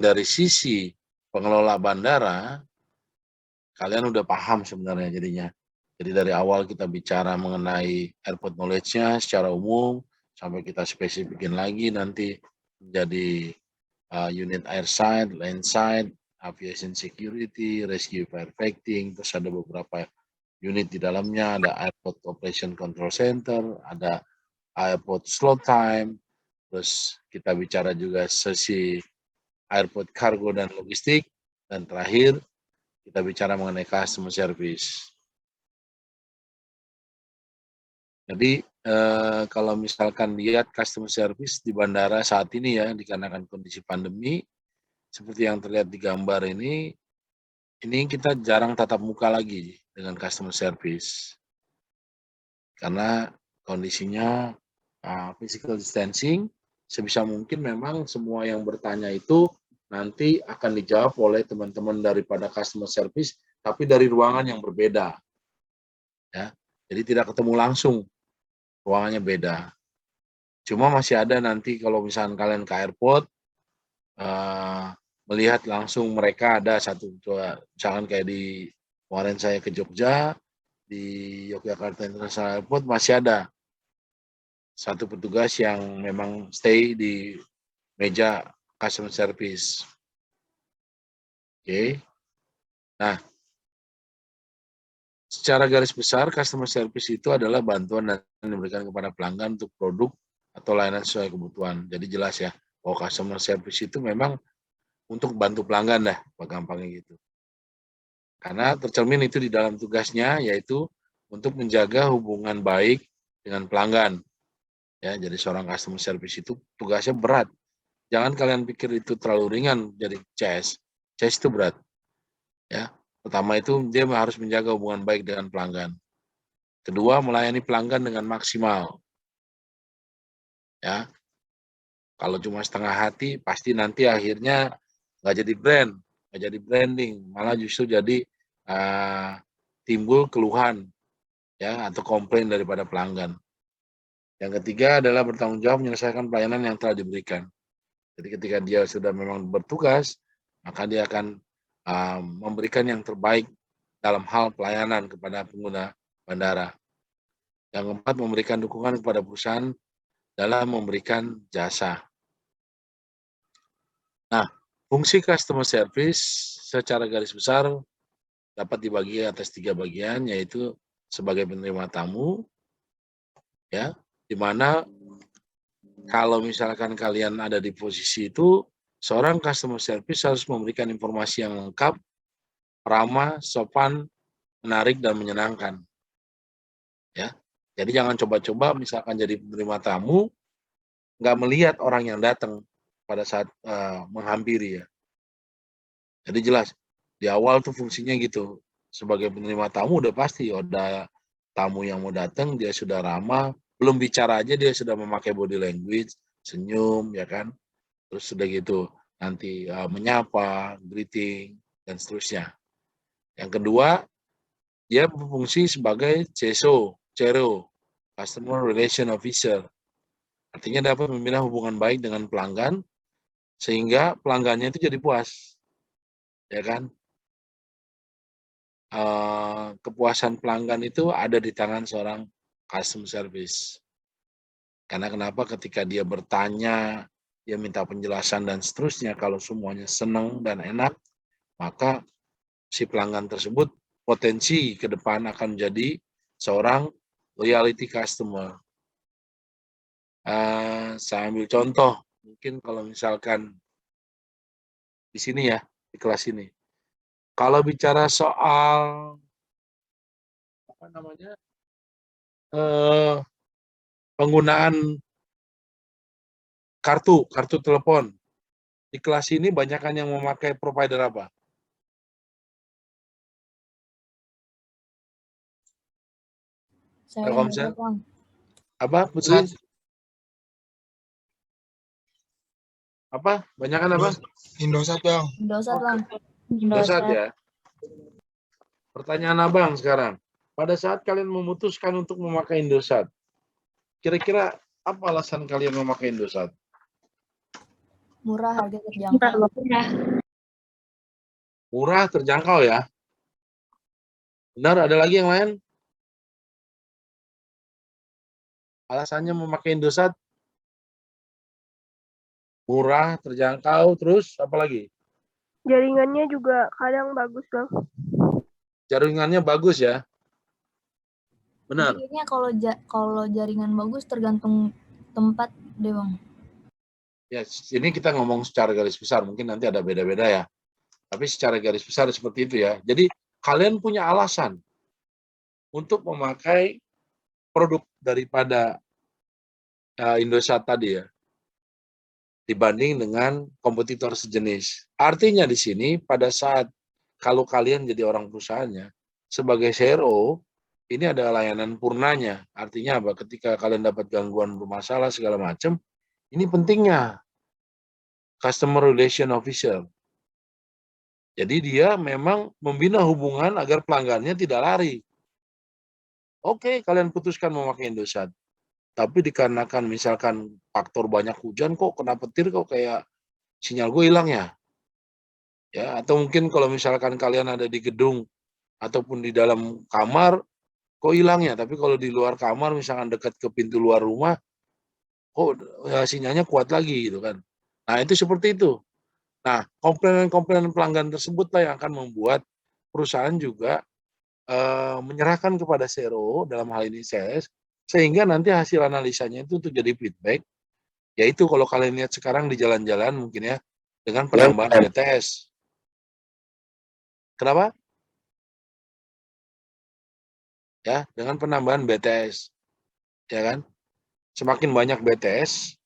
dari sisi pengelola bandara, kalian udah paham sebenarnya jadinya. Jadi dari awal kita bicara mengenai airport knowledge-nya secara umum, sampai kita spesifikin lagi nanti menjadi unit airside, landside, aviation security, rescue firefighting, terus ada beberapa unit di dalamnya, ada airport operation control center, ada airport slow time, terus kita bicara juga sesi airport cargo dan logistik, dan terakhir kita bicara mengenai customer service. Jadi kalau misalkan lihat customer service di bandara saat ini ya, dikarenakan kondisi pandemi, seperti yang terlihat di gambar ini kita jarang tatap muka lagi dengan customer service. Karena kondisinya physical distancing, sebisa mungkin memang semua yang bertanya itu nanti akan dijawab oleh teman-teman daripada customer service, tapi dari ruangan yang berbeda. Ya, jadi tidak ketemu langsung, ruangannya beda. Cuma masih ada nanti kalau misalnya kalian ke airport, melihat langsung mereka ada satu, misalkan kayak di kemarin saya ke Jogja, di Yogyakarta International Airport masih ada satu petugas yang memang stay di meja customer service. Oke. Nah, secara garis besar customer service itu adalah bantuan yang diberikan kepada pelanggan untuk produk atau layanan sesuai kebutuhan. Jadi jelas ya, bahwa customer service itu memang untuk bantu pelanggan dah, gampangnya gitu. Karena tercermin itu di dalam tugasnya, yaitu untuk menjaga hubungan baik dengan pelanggan. Ya, jadi seorang customer service itu tugasnya berat. Jangan kalian pikir itu terlalu ringan jadi CS. CS itu berat. Ya, pertama itu dia harus menjaga hubungan baik dengan pelanggan. Kedua, melayani pelanggan dengan maksimal. Ya, kalau cuma setengah hati, pasti nanti akhirnya nggak jadi brand, nggak jadi branding, malah justru jadi timbul keluhan ya atau komplain daripada pelanggan. Yang ketiga adalah bertanggung jawab menyelesaikan pelayanan yang telah diberikan. Jadi ketika dia sudah memang bertugas, maka dia akan memberikan yang terbaik dalam hal pelayanan kepada pengguna bandara. Yang keempat, memberikan dukungan kepada perusahaan dalam memberikan jasa. Nah, fungsi customer service secara garis besar dapat dibagi atas 3 bagian, yaitu sebagai penerima tamu, ya, di mana kalau misalkan kalian ada di posisi itu, seorang customer service harus memberikan informasi yang lengkap, ramah, sopan, menarik, dan menyenangkan. Ya, jadi jangan coba-coba misalkan jadi penerima tamu, nggak melihat orang yang datang pada saat menghampiri ya. Jadi jelas di awal tuh fungsinya gitu. Sebagai penerima tamu udah pasti ada tamu yang mau datang, dia sudah ramah, belum bicara aja dia sudah memakai body language, senyum ya kan. Terus sudah gitu nanti menyapa, greeting dan seterusnya. Yang kedua, dia berfungsi sebagai CSO, Customer Relation Officer. Artinya dapat membina hubungan baik dengan pelanggan sehingga pelanggannya itu jadi puas. Ya kan? Kepuasan pelanggan itu ada di tangan seorang customer service. Karena kenapa ketika dia bertanya, dia minta penjelasan dan seterusnya, kalau semuanya senang dan enak, maka si pelanggan tersebut potensi ke depan akan menjadi seorang loyalty customer. Saya ambil contoh, mungkin kalau misalkan di sini ya, di kelas ini. Kalau bicara soal apa namanya penggunaan kartu telepon di kelas ini, banyakkan yang memakai provider apa? Telkomsel. Apa, Putri? Apa? Banyakkan apa? Indosat, Bang. Indosat, Bang. Indosat ya. Pertanyaan Abang sekarang. Pada saat kalian memutuskan untuk memakai Indosat, kira-kira apa alasan kalian memakai Indosat? Murah, harga terjangkau. Murah, terjangkau ya. Benar, ada lagi yang lain? Alasannya memakai Indosat? Murah, terjangkau, terus apa lagi? Jaringannya juga kadang bagus, Bang. Jaringannya bagus ya. Benar. Kayaknya kalau jaringan bagus tergantung tempat deh, Bang. Ya, ini kita ngomong secara garis besar, mungkin nanti ada beda-beda ya. Tapi secara garis besar seperti itu ya. Jadi kalian punya alasan untuk memakai produk daripada Indosat tadi ya, dibanding dengan kompetitor sejenis. Artinya di sini pada saat kalau kalian jadi orang perusahaannya, sebagai CRO, ini ada layanan purnanya. Artinya apa? Ketika kalian dapat gangguan bermasalah segala macam, ini pentingnya Customer Relation Officer. Jadi dia memang membina hubungan agar pelanggannya tidak lari. Oke, kalian putuskan memakai Indosat. Tapi dikarenakan misalkan faktor banyak hujan kok kena petir kok kayak sinyal gue hilang ya. Ya, atau mungkin kalau misalkan kalian ada di gedung ataupun di dalam kamar kok hilang ya, tapi kalau di luar kamar misalkan dekat ke pintu luar rumah kok ya, sinyalnya kuat lagi gitu kan. Nah, itu seperti itu. Nah, komplainan-komplainan pelanggan tersebut lah yang akan membuat perusahaan juga menyerahkan kepada CRO dalam hal ini sales, sehingga nanti hasil analisanya itu untuk jadi feedback, yaitu kalau kalian lihat sekarang di jalan-jalan mungkin ya, dengan penambahan BTS. Kenapa? Ya, dengan penambahan BTS. Ya kan? Semakin banyak BTS,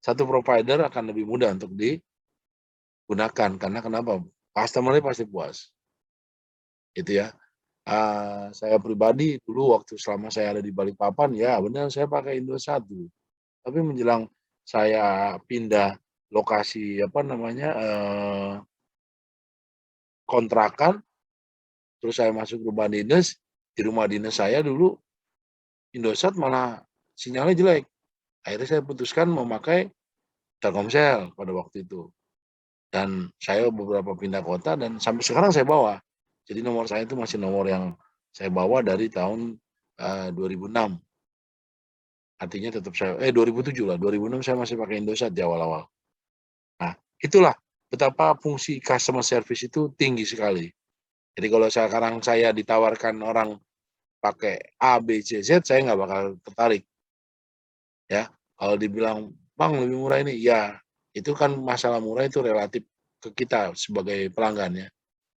satu provider akan lebih mudah untuk digunakan. Karena kenapa? Customer-nya pasti puas. Gitu ya. Saya pribadi dulu waktu selama saya ada di Balikpapan, ya benar saya pakai Indosat. Tapi menjelang saya pindah lokasi kontrakan, terus saya masuk rumah dinas, di rumah dinas saya dulu Indosat malah sinyalnya jelek. Akhirnya saya putuskan memakai Telkomsel pada waktu itu. Dan saya beberapa pindah kota dan sampai sekarang saya bawa. Jadi nomor saya itu masih nomor yang saya bawa dari tahun 2006. Artinya tetap saya 2007 lah, 2006 saya masih pakai Indosat di awal-awal. Nah, itulah betapa fungsi customer service itu tinggi sekali. Jadi kalau sekarang saya ditawarkan orang pakai A, B, C, Z, saya nggak bakal tertarik. Ya, kalau dibilang, Bang lebih murah ini, ya itu kan masalah murah itu relatif ke kita sebagai pelanggan ya.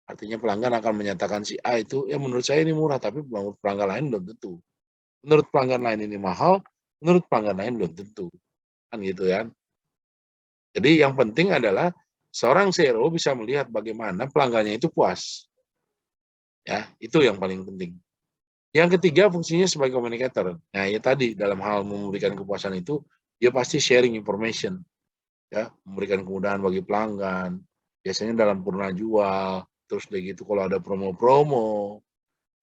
Artinya pelanggan akan menyatakan si A itu, ya menurut saya ini murah, tapi menurut pelanggan lain belum tentu. Menurut pelanggan lain ini mahal, menurut pelanggan lain belum tentu. Kan gitu ya. Jadi yang penting adalah seorang CRO bisa melihat bagaimana pelanggannya itu puas. Ya, itu yang paling penting. Yang ketiga fungsinya sebagai communicator. Nah, ya tadi dalam hal memberikan kepuasan itu dia pasti sharing information, ya, memberikan kemudahan bagi pelanggan. Biasanya dalam purna jual, terus begitu kalau ada promo-promo,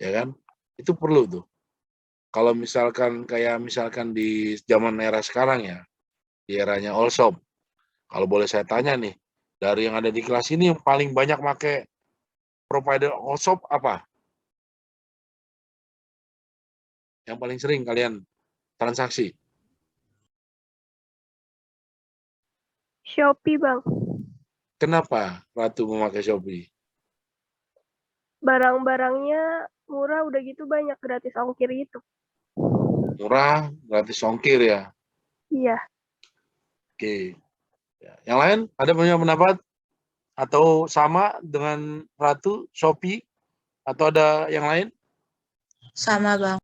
ya kan? Itu perlu tuh. Kalau misalkan misalkan di zaman era sekarang ya, di eranya all shop. Kalau boleh saya tanya nih, dari yang ada di kelas ini yang paling banyak pakai provider all shop apa? Yang paling sering kalian transaksi? Shopee, Bang. Kenapa Ratu memakai Shopee? Barang-barangnya murah, udah gitu banyak gratis ongkir gitu. Murah, gratis ongkir ya. Iya. Oke. Ya. Yang lain ada punya pendapat atau sama dengan Ratu Shopee atau ada yang lain? Sama, Bang.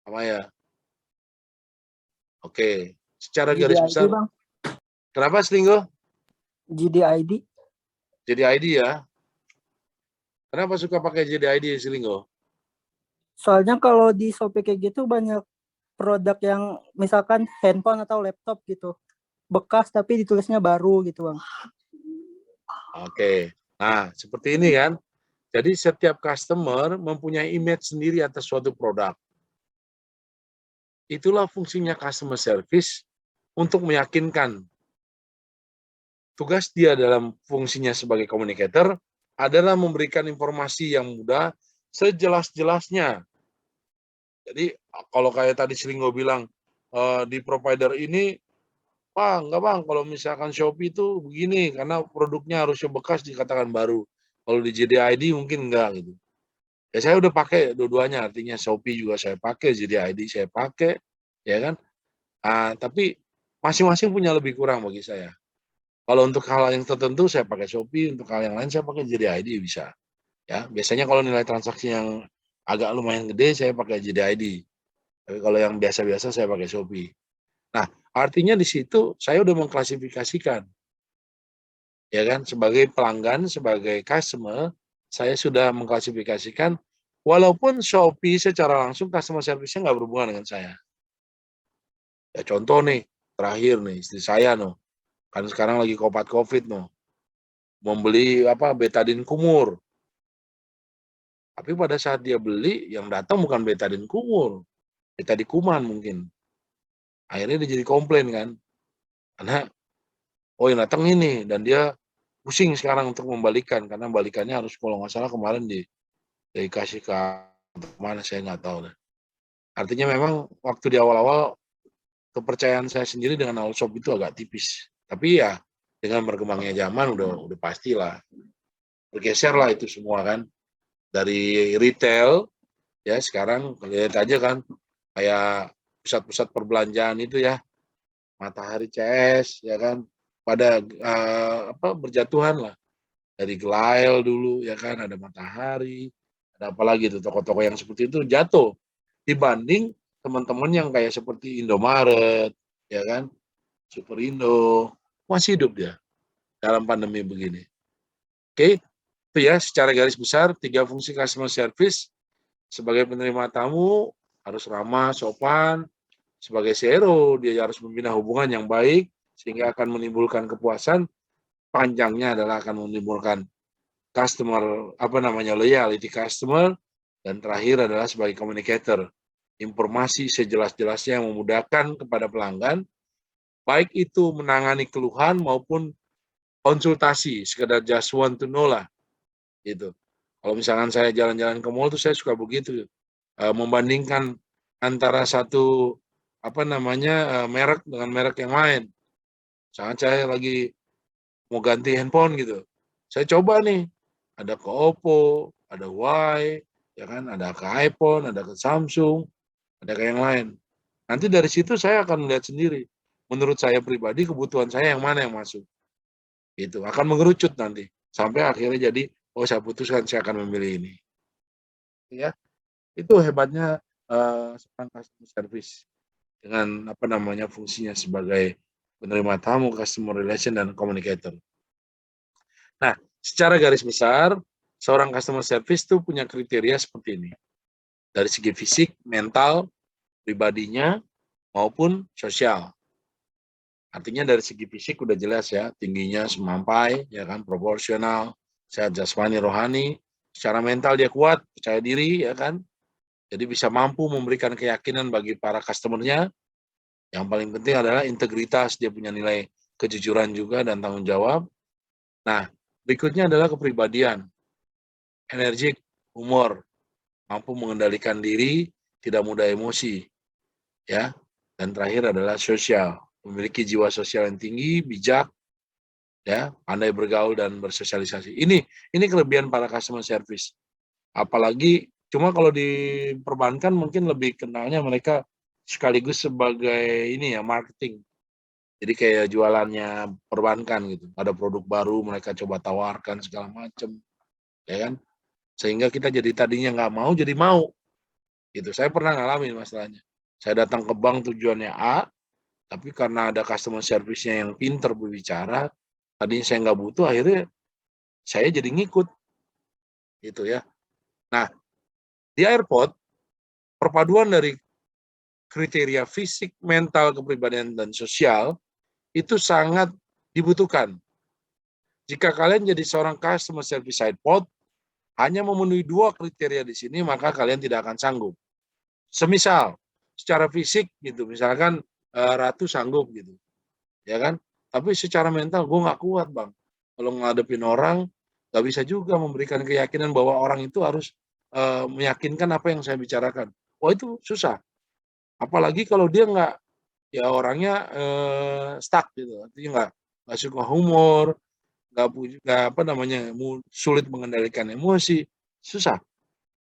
Sama ya. Oke. Secara GDID, garis besar. Bang. Kenapa Selinggo? GDID. JDID ya. Kenapa suka pakai JDID Selinggo? Soalnya kalau di Shopee kayak gitu banyak produk yang misalkan handphone atau laptop gitu. Bekas tapi ditulisnya baru gitu, Bang. Oke. Nah, seperti ini kan. Jadi setiap customer mempunyai image sendiri atas suatu produk. Itulah fungsinya customer service untuk meyakinkan tugas dia dalam fungsinya sebagai communicator adalah memberikan informasi yang mudah sejelas-jelasnya. Jadi kalau kayak tadi Sringo bilang di provider ini, Pak, enggak Bang, kalau misalkan Shopee itu begini, karena produknya harusnya bekas dikatakan baru. Kalau di JDID mungkin enggak gitu. Ya saya udah pakai dua-duanya, artinya Shopee juga saya pakai, JDID saya pakai, ya kan. Tapi masing-masing punya lebih kurang bagi saya. Kalau untuk hal yang tertentu saya pakai Shopee, untuk hal yang lain saya pakai JDID bisa. Ya, biasanya kalau nilai transaksi yang agak lumayan gede saya pakai JDID. Tapi kalau yang biasa-biasa saya pakai Shopee. Nah, artinya di situ saya udah mengklasifikasikan, ya kan, sebagai pelanggan, sebagai customer, saya sudah mengklasifikasikan, walaupun Shopee secara langsung customer service-nya nggak berhubungan dengan saya. Ya contoh nih, terakhir nih, istri saya kan sekarang lagi COVID membeli betadine kumur. Tapi pada saat dia beli, yang datang bukan betadine kumur, betadine kuman mungkin. Akhirnya dia jadi komplain kan, karena yang datang ini, dan dia pusing sekarang untuk membalikan, karena balikannya harus kalau nggak salah kemarin dikasih ke mana saya nggak tahu. Artinya memang waktu di awal-awal kepercayaan saya sendiri dengan all shop itu agak tipis. Tapi ya dengan berkembangnya zaman udah pastilah bergeser lah itu semua kan, dari retail ya sekarang lihat aja kan kayak pusat-pusat perbelanjaan itu ya, Matahari CS ya kan, pada berjatuhan lah, dari Gelail dulu ya kan, ada Matahari, ada apa lagi tuh toko-toko yang seperti itu jatuh dibanding teman-teman yang kayak seperti Indomaret ya kan, Superindo masih hidup dia dalam pandemi begini. Oke, itu ya secara garis besar 3 fungsi customer service. Sebagai penerima tamu harus ramah, sopan. Sebagai CRO dia harus membina hubungan yang baik sehingga akan menimbulkan kepuasan. Panjangnya adalah akan menimbulkan customer loyalty customer. Dan terakhir adalah sebagai communicator, informasi sejelas-jelasnya yang memudahkan kepada pelanggan, baik itu menangani keluhan maupun konsultasi, sekedar just want to know lah gitu. Kalau misalkan saya jalan-jalan ke mall tuh saya suka begitu, membandingkan antara satu merek dengan merek yang lain. Misalkan saya lagi mau ganti handphone gitu, saya coba nih, ada ke Oppo, ada Huawei, ya kan, ada ke iPhone, ada ke Samsung, ada ke yang lain. Nanti dari situ saya akan melihat sendiri, menurut saya pribadi kebutuhan saya yang mana yang masuk. Itu akan mengerucut nanti sampai akhirnya jadi saya putuskan saya akan memilih ini. Ya, itu hebatnya seorang customer service dengan fungsinya sebagai penerima tamu, customer relation dan communicator. Nah, secara garis besar seorang customer service itu punya kriteria seperti ini. Dari segi fisik, mental, pribadinya maupun sosial. Artinya dari segi fisik udah jelas ya, tingginya semampai, ya kan, proporsional, sehat jasmani rohani, secara mental dia kuat, percaya diri, ya kan. Jadi bisa mampu memberikan keyakinan bagi para customer-nya. Yang paling penting adalah integritas, dia punya nilai kejujuran juga dan tanggung jawab. Nah, berikutnya adalah kepribadian, energik, humor, mampu mengendalikan diri, tidak mudah emosi, ya. Dan terakhir adalah sosial, memiliki jiwa sosial yang tinggi, bijak, ya, pandai bergaul dan bersosialisasi. Ini kelebihan para customer service. Apalagi cuma kalau di perbankan mungkin lebih kenalnya mereka sekaligus sebagai marketing. Jadi kayak jualannya perbankan gitu. Ada produk baru mereka coba tawarkan segala macam, ya kan? Sehingga kita jadi tadinya nggak mau jadi mau. Gitu. Saya pernah ngalamin masalahnya. Saya datang ke bank tujuannya A, tapi karena ada customer service-nya yang pinter berbicara, tadinya saya nggak butuh, akhirnya saya jadi ngikut. Gitu ya. Nah, di airport, perpaduan dari kriteria fisik, mental, kepribadian, dan sosial itu sangat dibutuhkan. Jika kalian jadi seorang customer service airport, hanya memenuhi 2 kriteria di sini, maka kalian tidak akan sanggup. Semisal, secara fisik gitu, misalkan Ratu sanggup gitu, ya kan? Tapi secara mental gue nggak kuat, Bang. Kalau ngadepin orang, nggak bisa juga memberikan keyakinan bahwa orang itu harus meyakinkan apa yang saya bicarakan. Wah itu susah. Apalagi kalau dia nggak, ya orangnya stuck gitu, artinya nggak suka humor, nggak apa namanya, sulit mengendalikan emosi, susah.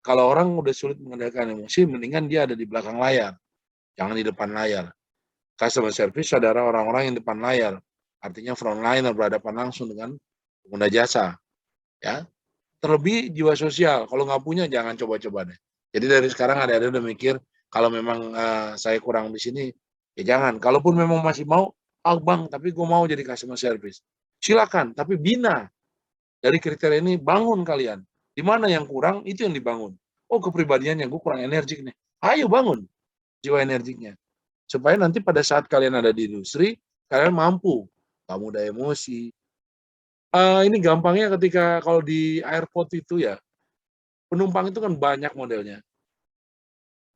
Kalau orang udah sulit mengendalikan emosi, mendingan dia ada di belakang layar, jangan di depan layar. Customer service adalah orang-orang yang depan layar, artinya frontliner, berhadapan langsung dengan pengguna jasa, ya. Terlebih jiwa sosial, kalau nggak punya jangan coba-coba deh. Jadi dari sekarang ada udah mikir, kalau memang saya kurang di sini, ya jangan. Kalaupun memang masih mau, Bang, tapi gue mau jadi customer service. Silakan, tapi bina. Dari kriteria ini bangun kalian. Di mana yang kurang, itu yang dibangun. Oh, kepribadiannya, gue kurang energik nih. Ayo bangun jiwa energiknya. Supaya nanti pada saat kalian ada di industri, kalian mampu. Gak mudah emosi. Ini gampangnya ketika kalau di airport itu ya, penumpang itu kan banyak modelnya.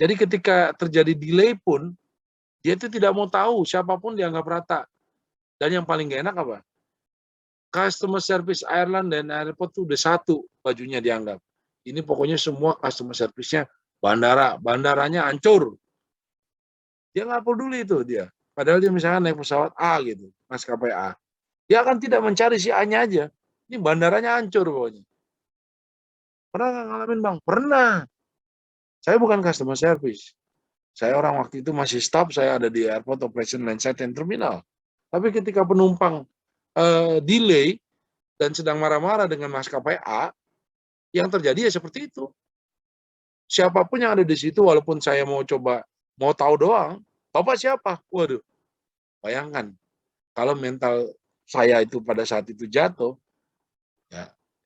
Jadi ketika terjadi delay pun, dia itu tidak mau tahu, siapapun dianggap rata. Dan yang paling gak enak apa? Customer service airline dan airport itu udah satu bajunya dianggap. Ini pokoknya semua customer service-nya bandaranya hancur. Dia nggak peduli itu dia. Padahal dia misalnya naik pesawat A gitu, maskapai A. Dia akan tidak mencari si A-nya aja. Ini bandaranya hancur pokoknya. Pernah nggak ngalamin, Bang? Pernah. Saya bukan customer service. Saya orang waktu itu masih staff, saya ada di airport operation landside and terminal. Tapi ketika penumpang delay dan sedang marah-marah dengan maskapai A, yang terjadi ya seperti itu. Siapapun yang ada di situ, walaupun saya mau tahu doang, Bapak siapa? Waduh, bayangkan, kalau mental saya itu pada saat itu jatuh,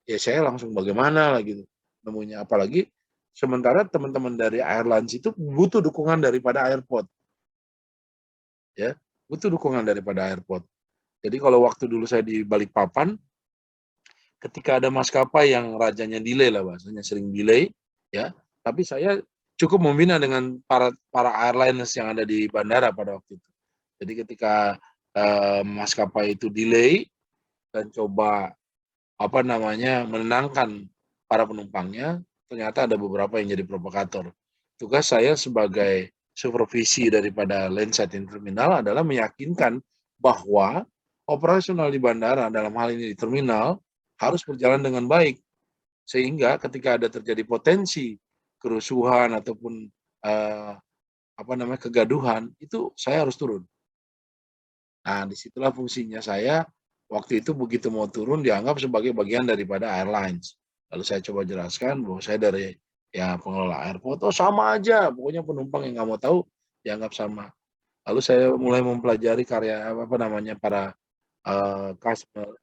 ya saya langsung bagaimana lah gitu, nemunya. Apalagi sementara teman-teman dari airlines itu butuh dukungan daripada airport. Ya, butuh dukungan daripada airport. Jadi kalau waktu dulu saya di Balikpapan, ketika ada maskapai yang rajanya delay lah bahasanya, sering delay, ya. Tapi saya cukup membina dengan para airlines yang ada di bandara pada waktu itu. Jadi ketika maskapai itu delay dan coba menenangkan para penumpangnya, ternyata ada beberapa yang jadi provokator. Tugas saya sebagai supervisi daripada landside terminal adalah meyakinkan bahwa operasional di bandara, dalam hal ini di terminal, harus berjalan dengan baik. Sehingga ketika ada terjadi potensi kerusuhan ataupun kegaduhan, itu saya harus turun. Nah, disitulah fungsinya saya. Waktu itu begitu mau turun dianggap sebagai bagian daripada airlines. Lalu saya coba jelaskan bahwa saya dari pengelola airport, sama aja, pokoknya penumpang yang nggak mau tahu dianggap sama. Lalu saya mulai mempelajari karya para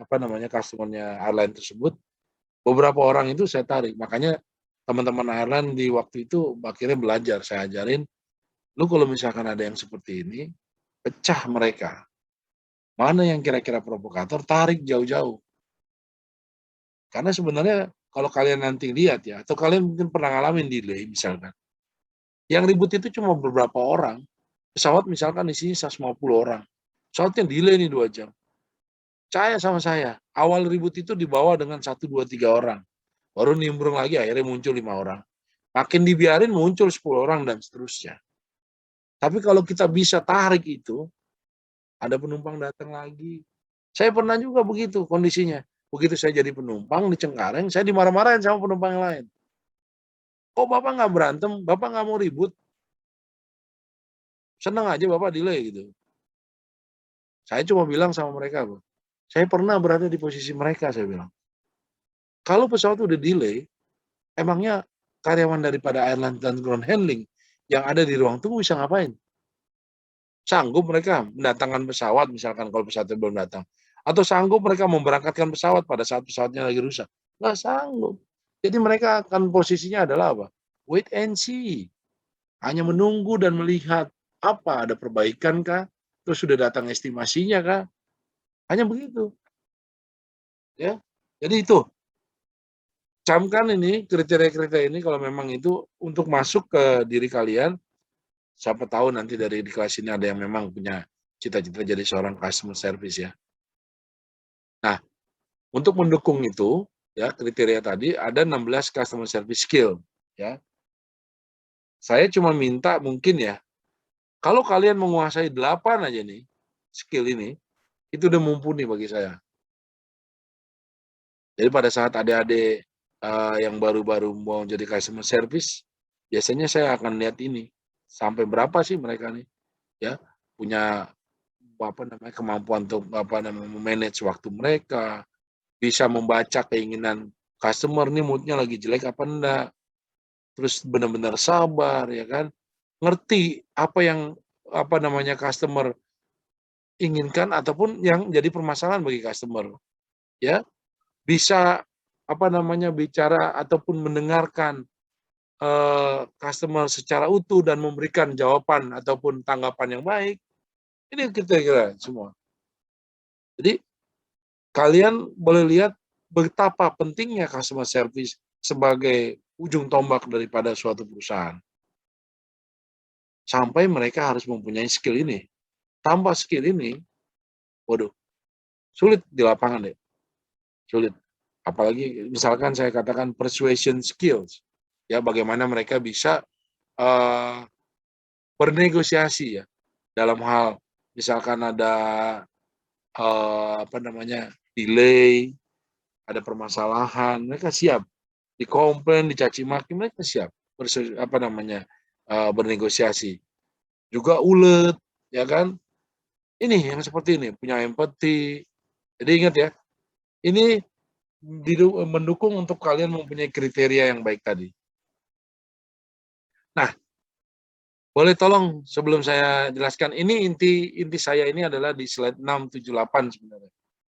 customer-nya airline tersebut. Beberapa orang itu saya tarik, makanya teman-teman airline di waktu itu akhirnya belajar, saya ajarin, lu kalau misalkan ada yang seperti ini, pecah mereka. Mana yang kira-kira provokator, tarik jauh-jauh. Karena sebenarnya kalau kalian nanti lihat ya, atau kalian mungkin pernah ngalamin delay misalkan, yang ribut itu cuma beberapa orang. Pesawat misalkan isinya 150 orang. Pesawatnya delay nih 2 jam. Percaya sama saya, awal ribut itu dibawa dengan 1, 2, 3 orang. Baru nimbrung lagi, akhirnya muncul 5 orang. Makin dibiarin muncul 10 orang dan seterusnya. Tapi kalau kita bisa tarik itu, ada penumpang datang lagi. Saya pernah juga begitu kondisinya. Begitu saya jadi penumpang di Cengkareng, saya dimarah-marahin sama penumpang yang lain. Kok Bapak nggak berantem? Bapak nggak mau ribut? Senang aja Bapak delay gitu. Saya cuma bilang sama mereka, saya pernah berada di posisi mereka, saya bilang. Kalau pesawat udah delay, emangnya karyawan daripada airline dan ground handling yang ada di ruang tunggu bisa ngapain? Sanggup mereka mendatangkan pesawat, misalkan kalau pesawatnya belum datang. Atau sanggup mereka memberangkatkan pesawat pada saat pesawatnya lagi rusak? Nggak sanggup. Jadi mereka akan posisinya adalah apa? Wait and see. Hanya menunggu dan melihat apa, ada perbaikan kah? Terus sudah datang estimasinya kah? Hanya begitu. Ya. Jadi itu. Camkan ini, kriteria-kriteria ini kalau memang itu untuk masuk ke diri kalian. Siapa tahu nanti dari di kelas ini ada yang memang punya cita-cita jadi seorang customer service ya. Nah, untuk mendukung itu, ya kriteria tadi ada 16 customer service skill, ya. Saya cuma minta mungkin ya, kalau kalian menguasai 8 aja nih skill ini, itu udah mumpuni bagi saya. Jadi pada saat adik-adik yang baru-baru mau jadi customer service, biasanya saya akan lihat ini, sampai berapa sih mereka nih, ya, punya kemampuan untuk manage waktu mereka, bisa membaca keinginan customer nih mood-nya lagi jelek apa enggak, terus benar-benar sabar ya kan, ngerti apa yang customer inginkan ataupun yang jadi permasalahan bagi customer, ya. Bisa bicara ataupun mendengarkan customer secara utuh dan memberikan jawaban ataupun tanggapan yang baik. Ini kira-kira semua. Jadi kalian boleh lihat betapa pentingnya customer service sebagai ujung tombak daripada suatu perusahaan. Sampai mereka harus mempunyai skill ini. Tanpa skill ini, waduh, sulit di lapangan deh. Sulit. Apalagi misalkan saya katakan persuasion skills. Ya, bagaimana mereka bisa bernegosiasi ya. Dalam hal misalkan ada delay, ada permasalahan, mereka siap dikomplain, dicaci maki, mereka siap bernegosiasi. Juga ulet, ya kan? Ini yang seperti ini, punya empati. Jadi ingat ya, ini mendukung untuk kalian mempunyai kriteria yang baik tadi. Nah, boleh tolong sebelum saya jelaskan, ini inti saya ini adalah di slide 678 sebenarnya.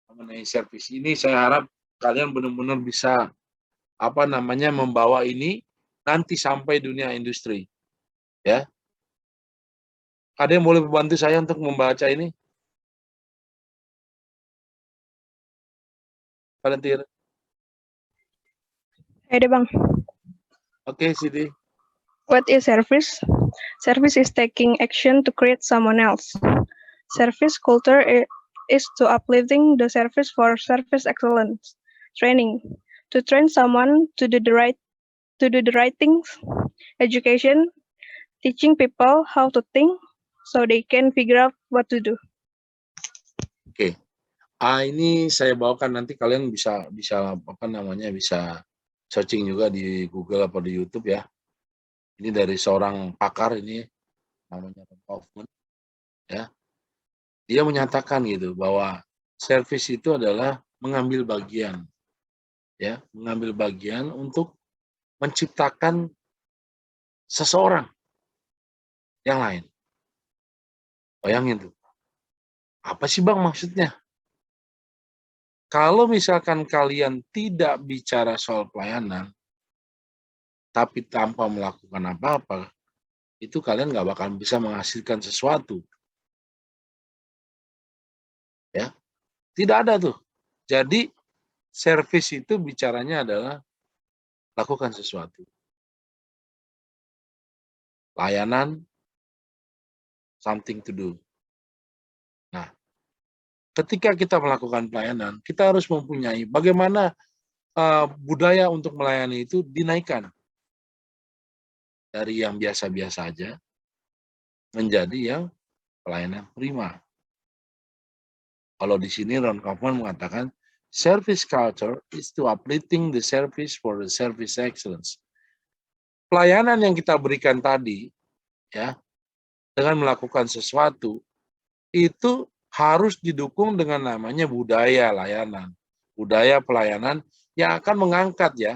Mengenai servis ini saya harap kalian benar-benar bisa membawa ini nanti sampai dunia industri. Ya. Ada yang boleh membantu saya untuk membaca ini? Volunteer. Ada Bang. Oke, Siti. What is service? Service is taking action to create someone else. Service culture is to uplifting the service for service excellence. Training, to train someone to do the right things. Education, teaching people how to think so they can figure out what to do. Oke. Ini saya bawakan, nanti kalian bisa searching juga di Google atau di YouTube ya. Ini dari seorang pakar ini namanya Kaufman, ya. Dia menyatakan gitu bahwa service itu adalah mengambil bagian, ya, mengambil bagian untuk menciptakan seseorang yang lain. Bayangin tuh, apa sih Bang maksudnya? Kalau misalkan kalian tidak bicara soal pelayanan, tapi tanpa melakukan apa-apa, itu kalian nggak bakal bisa menghasilkan sesuatu. Ya, tidak ada tuh. Jadi service itu bicaranya adalah lakukan sesuatu. Layanan, something to do. Nah, ketika kita melakukan pelayanan, kita harus mempunyai bagaimana budaya untuk melayani itu dinaikkan dari yang biasa-biasa aja menjadi yang pelayanan prima. Kalau di sini Ron Kaufman mengatakan service culture is to uplifting the service for the service excellence. Pelayanan yang kita berikan tadi, ya, dengan melakukan sesuatu itu harus didukung dengan namanya budaya layanan, budaya pelayanan yang akan mengangkat ya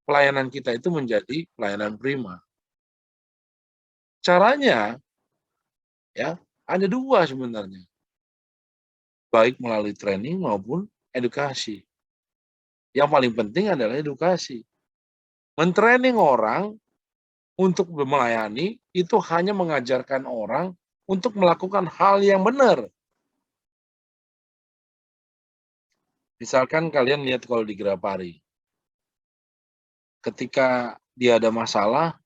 pelayanan kita itu menjadi pelayanan prima. Caranya ya ada dua sebenarnya, baik melalui training maupun edukasi. Yang paling penting adalah edukasi. Mentraining orang untuk melayani itu hanya mengajarkan orang untuk melakukan hal yang benar. Misalkan kalian lihat kalau di Grapari, ketika dia ada masalah,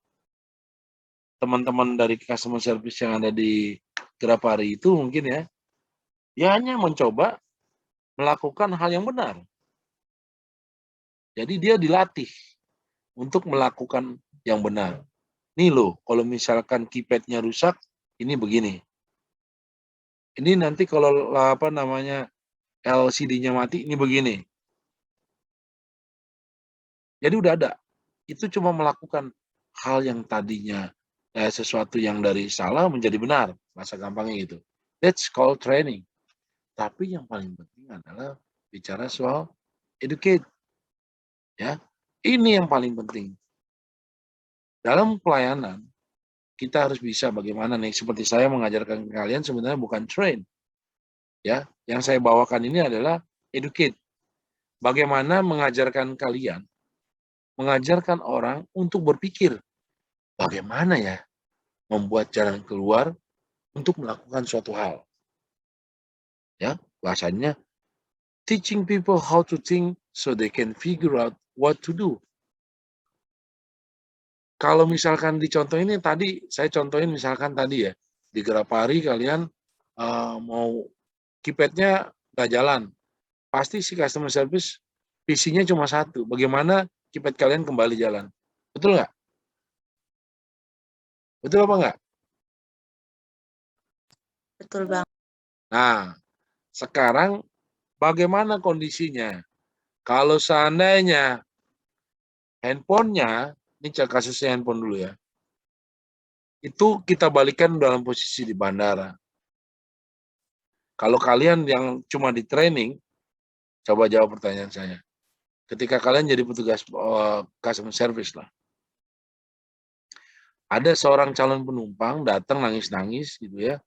teman-teman dari customer service yang ada di Grapari itu mungkin ya, dia hanya mencoba melakukan hal yang benar. Jadi dia dilatih untuk melakukan yang benar. Nih loh, kalau misalkan keypadnya rusak, ini begini. Ini nanti kalau apa namanya LCD-nya mati, ini begini. Jadi udah ada. Itu cuma melakukan hal yang tadinya sesuatu yang dari salah menjadi benar. Bahasa gampangnya gitu. That's called training. Tapi yang paling penting adalah bicara soal educate. Ya, ini yang paling penting. Dalam pelayanan, kita harus bisa bagaimana nih, seperti saya mengajarkan ke kalian sebenarnya bukan train. Ya, yang saya bawakan ini adalah educate. Bagaimana mengajarkan kalian, mengajarkan orang untuk berpikir bagaimana ya membuat jalan keluar untuk melakukan suatu hal. Ya, bahasanya teaching people how to think so they can figure out what to do. Kalau misalkan dicontoh ini tadi, saya contohin misalkan tadi ya, di Grapari kalian mau keypadnya nggak jalan, pasti si customer service visinya cuma satu, bagaimana keypad kalian kembali jalan. Betul nggak? Betul apa nggak? Betul, Bang. Nah, sekarang bagaimana kondisinya? Kalau seandainya handphonenya, ini kasusnya handphone dulu ya, itu kita balikan dalam posisi di bandara. Kalau kalian yang cuma di training, coba jawab pertanyaan saya. Ketika kalian jadi petugas customer service lah, ada seorang calon penumpang datang nangis-nangis gitu ya,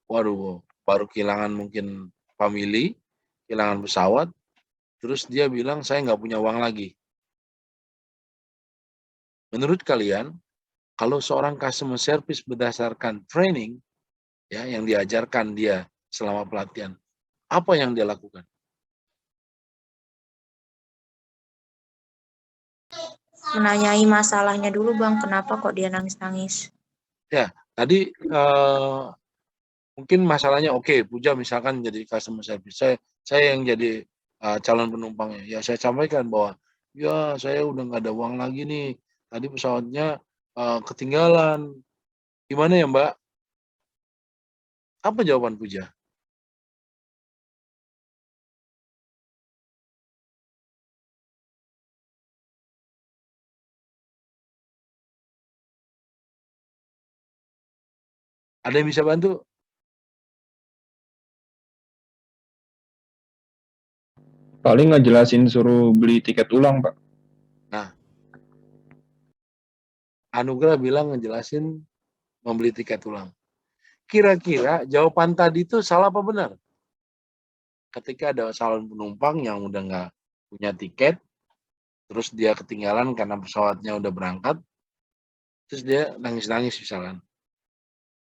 waduh, baru kehilangan mungkin family, kehilangan pesawat, terus dia bilang saya nggak punya uang lagi. Menurut kalian, kalau seorang customer service berdasarkan training ya yang diajarkan dia selama pelatihan, apa yang dia lakukan? Menanyai masalahnya dulu, Bang. Kenapa kok dia nangis-nangis? Ya, tadi mungkin masalahnya oke, Puja misalkan jadi customer service, saya yang jadi calon penumpangnya, ya saya sampaikan bahwa ya saya udah nggak ada uang lagi nih, tadi pesawatnya ketinggalan, gimana ya Mbak? Apa jawaban Puja? Ada yang bisa bantu? Paling ngejelasin suruh beli tiket ulang, Pak. Nah, Anugrah bilang ngejelasin membeli tiket ulang. Kira-kira jawaban tadi itu salah apa benar? Ketika ada calon penumpang yang udah nggak punya tiket, terus dia ketinggalan karena pesawatnya udah berangkat, terus dia nangis-nangis misalkan.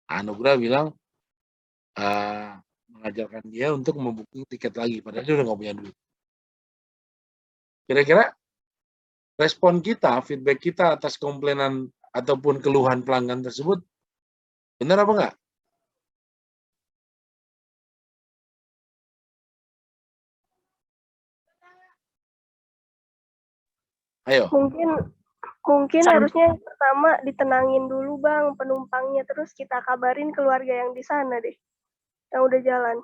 Anugrah bilang mengajarkan dia untuk membuking tiket lagi, padahal dia udah nggak punya duit. Kira-kira respon kita, feedback kita atas komplainan ataupun keluhan pelanggan tersebut, benar apa enggak? Ayo. Mungkin harusnya pertama ditenangin dulu Bang penumpangnya, terus kita kabarin keluarga yang di sana deh, yang udah jalan.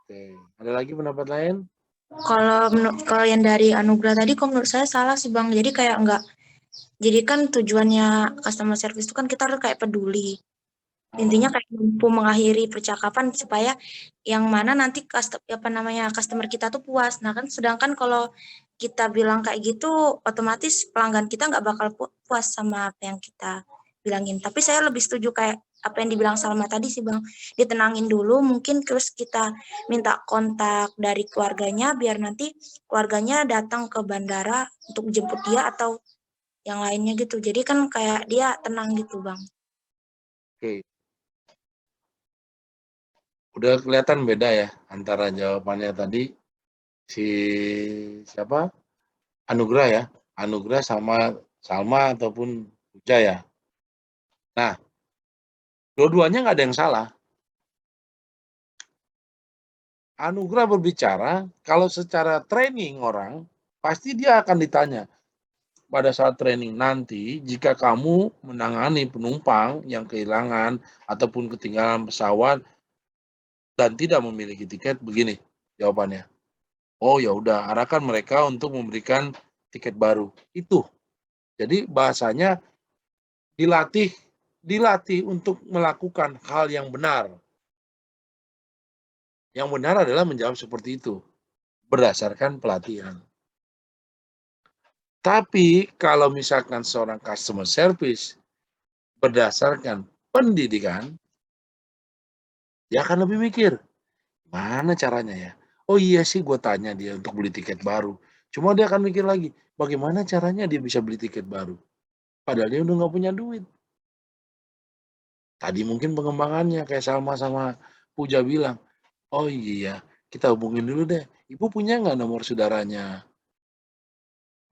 Oke. Ada lagi pendapat lain? Kalau yang dari Anugrah tadi, kok menurut saya salah sih, Bang. Jadi kayak enggak. Jadi kan tujuannya customer service itu kan kita harus kayak peduli. Intinya kayak mampu mengakhiri percakapan supaya yang mana nanti customer kita tuh puas. Nah kan sedangkan kalau kita bilang kayak gitu, otomatis pelanggan kita nggak bakal puas sama apa yang kita bilangin. Tapi saya lebih setuju kayak apa yang dibilang Salma tadi sih Bang. Ditenangin dulu, mungkin terus kita minta kontak dari keluarganya biar nanti keluarganya datang ke bandara untuk jemput dia atau yang lainnya gitu. Jadi kan kayak dia tenang gitu Bang. Oke. Udah kelihatan beda ya antara jawabannya tadi si siapa? Anugrah ya. Anugrah sama Salma ataupun Puja ya. Nah, dua-duanya nggak ada yang salah. Anugrah berbicara, kalau secara training orang, pasti dia akan ditanya, pada saat training nanti, jika kamu menangani penumpang yang kehilangan ataupun ketinggalan pesawat dan tidak memiliki tiket, begini jawabannya. Oh ya udah, arahkan mereka untuk memberikan tiket baru. Itu. Jadi bahasanya dilatih untuk melakukan hal yang benar. Yang benar adalah menjawab seperti itu berdasarkan pelatihan. Tapi kalau misalkan seorang customer service berdasarkan pendidikan, dia akan lebih mikir, mana caranya ya? Oh iya sih, gue tanya dia untuk beli tiket baru. Cuma dia akan mikir lagi, bagaimana caranya dia bisa beli tiket baru? Padahal dia udah nggak punya duit. Tadi mungkin pengembangannya kayak Salma sama Puja bilang, oh iya, kita hubungin dulu deh. Ibu punya nggak nomor saudaranya?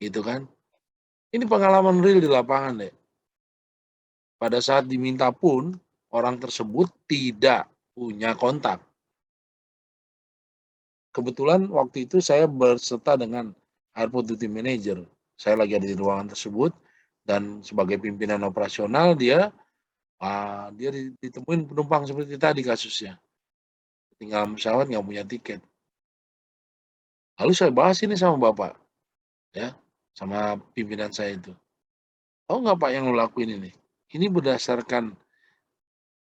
Gitu kan? Ini pengalaman real di lapangan deh. Pada saat diminta pun, orang tersebut tidak punya kontak. Kebetulan waktu itu saya berserta dengan Airport Duty Manager. Saya lagi ada di ruangan tersebut, dan sebagai pimpinan operasional dia ditemuin penumpang seperti tadi kasusnya. Ketinggalan pesawat, nggak punya tiket. Lalu saya bahas ini sama Bapak, ya, sama pimpinan saya itu. Tahu nggak Pak yang lo lakuin ini? Ini berdasarkan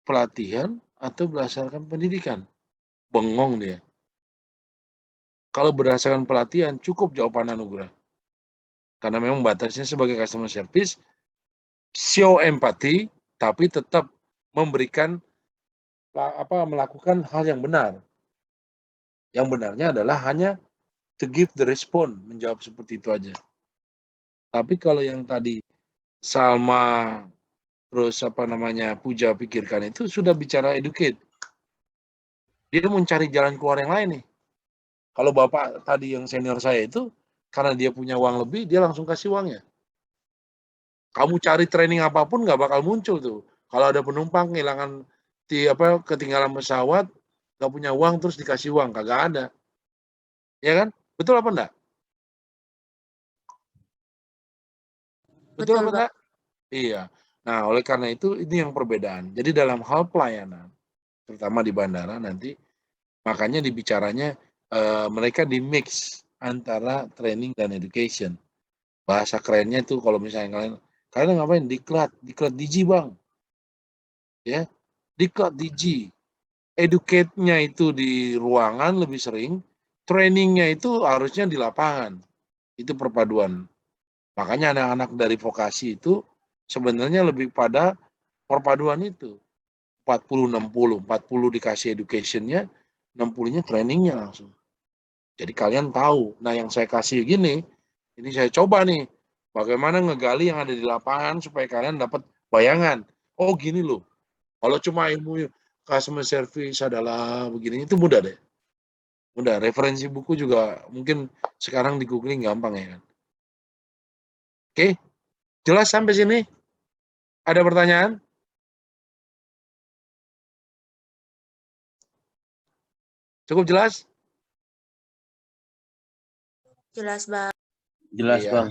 pelatihan atau berdasarkan pendidikan? Bengong dia. Kalau berdasarkan pelatihan, cukup jawaban anugerah. Karena memang batasnya sebagai customer service, show empati, tapi tetap memberikan melakukan hal yang benar. Yang benarnya adalah hanya to give the response, menjawab seperti itu aja. Tapi kalau yang tadi Salma terus Puja pikirkan itu sudah bicara educate. Dia mencari jalan keluar yang lain nih. Kalau Bapak tadi yang senior saya itu, karena dia punya uang lebih, dia langsung kasih uangnya. Kamu cari training apapun nggak bakal muncul tuh. Kalau ada penumpang ketinggalan pesawat, nggak punya uang terus dikasih uang, kagak ada. Ya kan? Betul apa enggak? Betul apa enggak? Iya. Nah, oleh karena itu ini yang perbedaan. Jadi dalam hal pelayanan, terutama di bandara nanti, makanya dibicaranya mereka di mix antara training dan education. Bahasa kerennya itu kalau misalnya kalian ngapain? Diklat digi bang. Ya, diklat digi. Educate-nya itu di ruangan lebih sering, trainingnya itu harusnya di lapangan. Itu perpaduan. Makanya anak-anak dari vokasi itu sebenarnya lebih pada perpaduan itu. 40-60, 40 dikasih education-nya, 60-nya trainingnya langsung. Jadi kalian tahu, nah yang saya kasih gini, ini saya coba nih, bagaimana ngegali yang ada di lapangan supaya kalian dapat bayangan. Oh gini loh, kalau cuma ilmu customer service adalah begini, itu mudah deh. Mudah, referensi buku juga mungkin sekarang di googling gampang ya kan. Oke, jelas sampai sini? Ada pertanyaan? Cukup jelas? Jelas, Bang. Jelas, Iya. Bang.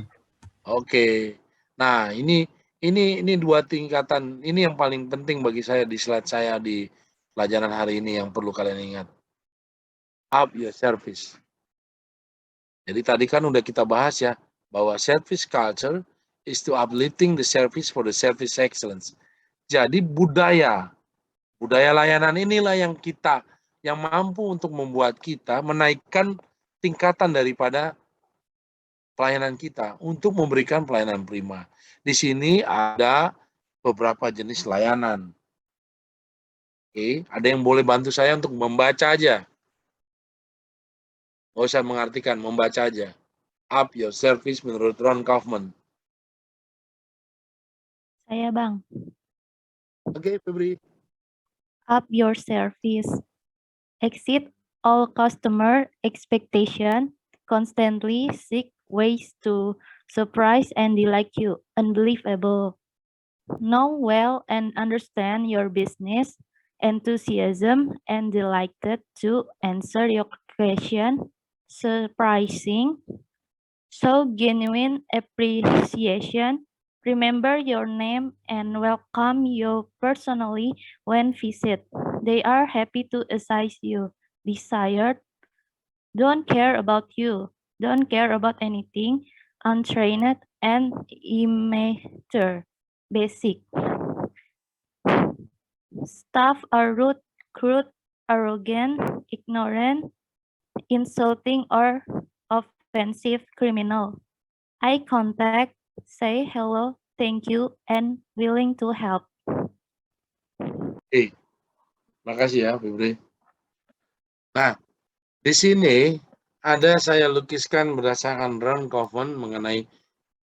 Oke. Nah, ini dua tingkatan. Ini yang paling penting bagi saya di slide saya di pelajaran hari ini yang perlu kalian ingat. Up your service. Jadi tadi kan udah kita bahas ya, bahwa service culture is to uplifting the service for the service excellence. Jadi budaya layanan inilah yang mampu untuk membuat kita menaikkan tingkatan daripada pelayanan kita untuk memberikan pelayanan prima. Di sini ada beberapa jenis layanan. Oke, ada yang boleh bantu saya untuk membaca aja. Nggak usah mengartikan, membaca aja. Up your service menurut Ron Kaufman. Saya, Bang. Oke, Febri. Up your service. Exceed all customer expectation. Constantly seek ways to surprise and delight you. Unbelievable. Know well and understand your business. Enthusiasm and delighted to answer your question, surprising, show genuine appreciation, remember your name, and welcome you personally when visit. They are happy to assist you. Desired, don't care about you, don't care about anything, untrained and immature. Basic. Staff are rude, crude, arrogant, ignorant, insulting, or offensive criminal. Eye contact, say hello, thank you, and willing to help. Oke, makasih ya, Febri. Nah, di sini ada saya lukiskan berdasarkan Ron Coven mengenai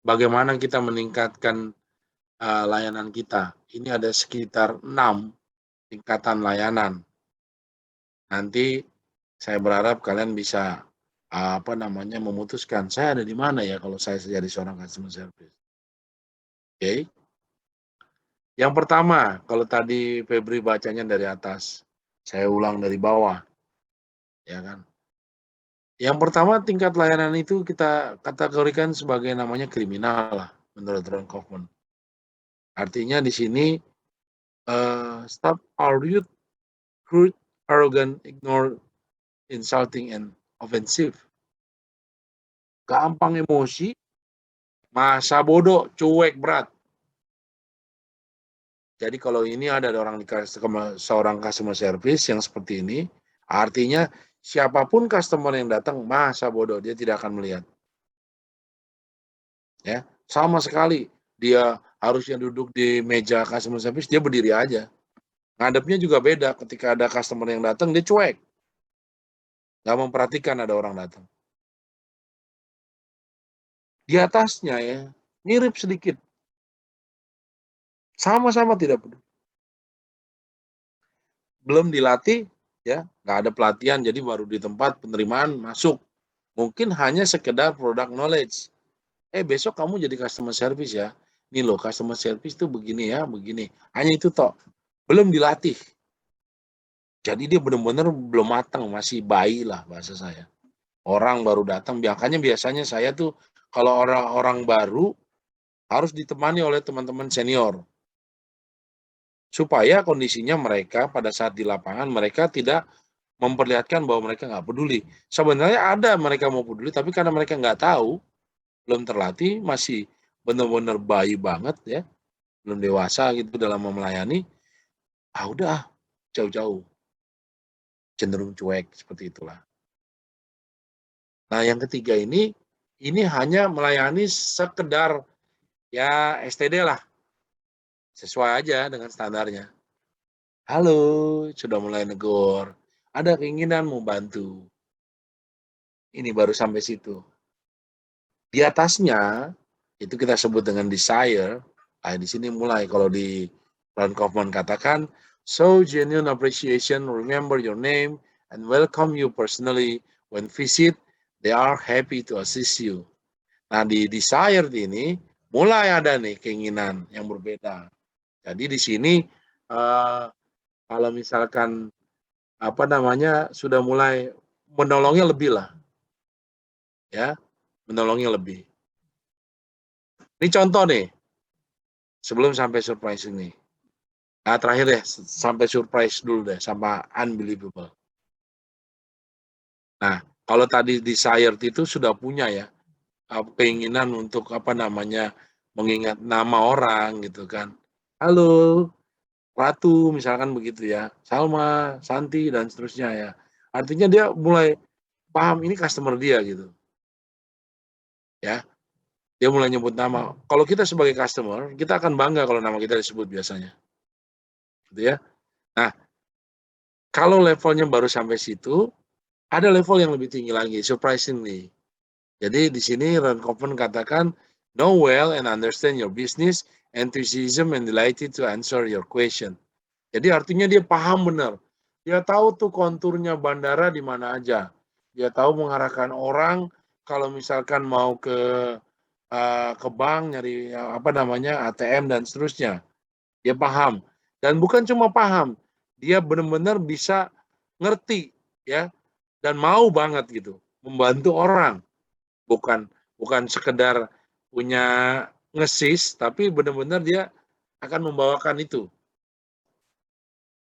bagaimana kita meningkatkan layanan kita. Ini ada sekitar 6 tingkatan layanan. Nanti saya berharap kalian bisa memutuskan saya ada di mana ya kalau saya jadi seorang customer service. Oke. Yang pertama, kalau tadi Febri bacanya dari atas, saya ulang dari bawah. Ya kan? Yang pertama, tingkat layanan itu kita kategorikan sebagai namanya kriminal lah menurut Ron Coven. Artinya di sini staff are rude, crude, arrogant, ignore, insulting, and offensive. Gampang emosi, masa bodoh, cuek, berat. Jadi kalau ini ada orang seorang customer service yang seperti ini, artinya siapapun customer yang datang, masa bodoh, dia tidak akan melihat. Ya, sama sekali dia harusnya duduk di meja customer service, dia berdiri aja. Ngadepnya juga beda, ketika ada customer yang datang, dia cuek. Nggak memperhatikan ada orang datang. Di atasnya ya, mirip sedikit. Sama-sama tidak peduli. Belum dilatih, ya, nggak ada pelatihan, jadi baru di tempat penerimaan masuk. Mungkin hanya sekedar product knowledge. Besok kamu jadi customer service ya. Nih loh, customer service tuh begini ya, begini. Hanya itu toh. Belum dilatih. Jadi dia benar-benar belum matang, masih bayi lah bahasa saya. Orang baru datang, biasanya saya tuh kalau orang baru harus ditemani oleh teman-teman senior. Supaya kondisinya mereka pada saat di lapangan, mereka tidak memperlihatkan bahwa mereka nggak peduli. Sebenarnya ada mereka mau peduli, tapi karena mereka nggak tahu, belum terlatih, masih benar-benar bayi banget ya, belum dewasa gitu dalam melayani, udah jauh-jauh, cenderung cuek seperti itulah. Nah yang ketiga ini hanya melayani sekedar ya STD lah, sesuai aja dengan standarnya. Halo, sudah mulai negor, ada keinginan mau bantu. Ini baru sampai situ. Di atasnya itu kita sebut dengan desire. Di sini mulai kalau di Ron Kaufman katakan, show genuine appreciation, remember your name, and welcome you personally when visit. They are happy to assist you. Nah di desire ini mulai ada nih keinginan yang berbeda. Jadi di sini kalau misalkan sudah mulai menolongnya lebih lah, ya menolongnya lebih. Ini contoh nih, sebelum sampai surprise ini. Nah terakhir deh, sampai surprise dulu deh, sama unbelievable. Nah kalau tadi desired itu sudah punya ya, keinginan untuk mengingat nama orang gitu kan. Halo, Ratu misalkan begitu ya, Salma, Santi dan seterusnya ya. Artinya dia mulai paham ini customer dia gitu. Ya. Dia mulai nyebut nama. Kalau kita sebagai customer, kita akan bangga kalau nama kita disebut biasanya. Gitu ya. Nah, kalau levelnya baru sampai situ, ada level yang lebih tinggi lagi, surprisingly. Jadi di sini Ron Coven katakan, know well and understand your business, enthusiasm and delighted to answer your question. Jadi artinya dia paham benar. Dia tahu tuh konturnya bandara di mana aja. Dia tahu mengarahkan orang kalau misalkan mau ke bank nyari ATM dan seterusnya. Dia paham. Dan bukan cuma paham, dia benar-benar bisa ngerti ya dan mau banget gitu membantu orang, bukan sekedar punya ngesis, tapi benar-benar dia akan membawakan itu.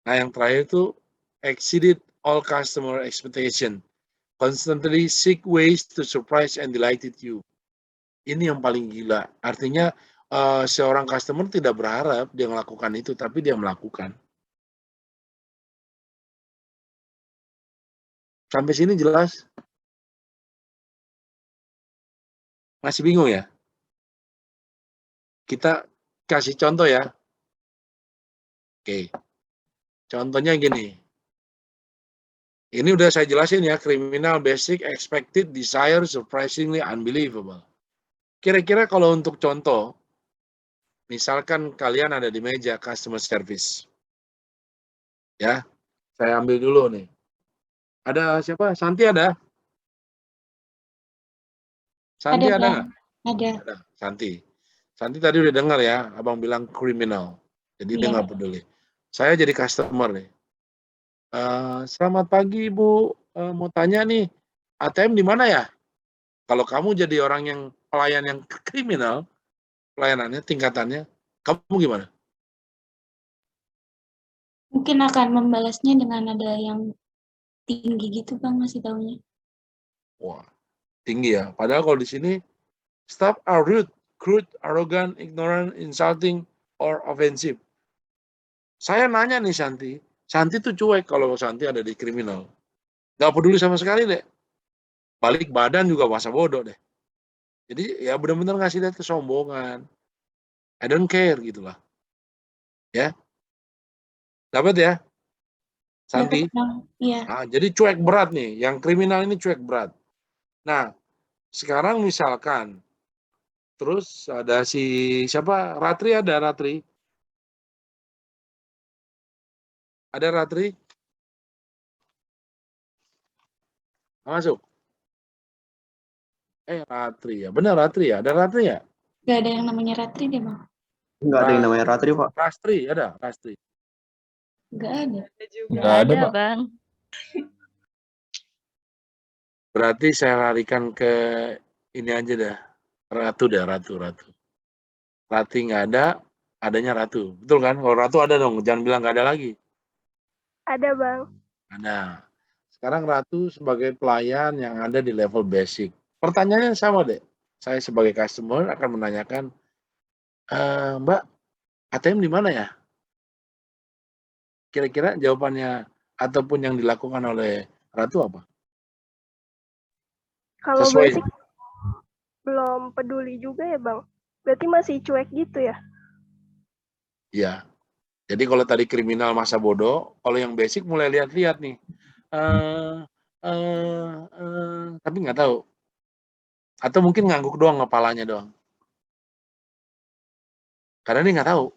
Nah, yang terakhir itu exceeded all customer expectation, constantly seek ways to surprise and delighted you. Ini yang paling gila. Artinya seorang customer tidak berharap dia melakukan itu, tapi dia melakukan. Sampai sini jelas? Masih bingung ya? Kita kasih contoh ya. Oke. Contohnya gini. Ini udah saya jelasin ya, criminal, basic, expected, desire, surprisingly, unbelievable. Kira-kira kalau untuk contoh, misalkan kalian ada di meja customer service. Ya, saya ambil dulu nih. Ada siapa? Santi ada? Santi ada nggak? Ada. Ada. Santi. Santi tadi udah dengar ya, abang bilang criminal. Jadi dia nggak peduli. Saya jadi customer nih. Selamat pagi Bu, mau tanya nih, ATM di mana ya? Kalau kamu jadi orang yang pelayan yang kriminal, pelayanannya, tingkatannya, kamu gimana? Mungkin akan membalasnya dengan ada yang tinggi gitu Bang, masih taunya. Wah, tinggi ya. Padahal kalau di sini, staff are rude, crude, arrogant, ignorant, insulting, or offensive. Saya nanya nih Santi tuh cuek kalau Santi ada di kriminal. Gak peduli sama sekali deh. Balik badan juga masa bodoh deh. Jadi ya benar-benar ngasih lihat kesombongan. I don't care gitulah. Ya. Dapat ya? Santi? Iya. Nah, jadi cuek berat nih. Yang kriminal ini cuek berat. Nah, sekarang misalkan terus ada si siapa? Ratri ada Ratri. Ada Ratri? Masuk. Ratri ya. Benar Ratri ya? Ada Ratri ya? Gak ada yang namanya Ratri deh Bang. Enggak ada yang namanya Ratri, Pak. Rastri, ada Rastri. Gak ada. Nggak ada, Pak. Bang. Berarti saya larikan ke ini aja dah. Ratu. Rati nggak ada, adanya Ratu. Betul kan? Kalau Ratu ada dong, jangan bilang nggak ada lagi. Ada, Bang. Ada. Sekarang Ratu sebagai pelayan yang ada di level basic. Pertanyaannya sama deh. Saya sebagai customer akan menanyakan, Mbak, ATM di mana ya? Kira-kira jawabannya ataupun yang dilakukan oleh Ratu apa? Kalau Sesuai. basic belum peduli juga ya, Bang. Berarti masih cuek gitu ya? Iya. Jadi kalau tadi kriminal masa bodoh, kalau yang basic mulai lihat-lihat nih. Tapi nggak tahu. Atau mungkin ngangguk doang kepalanya doang. Karena dia nggak tahu.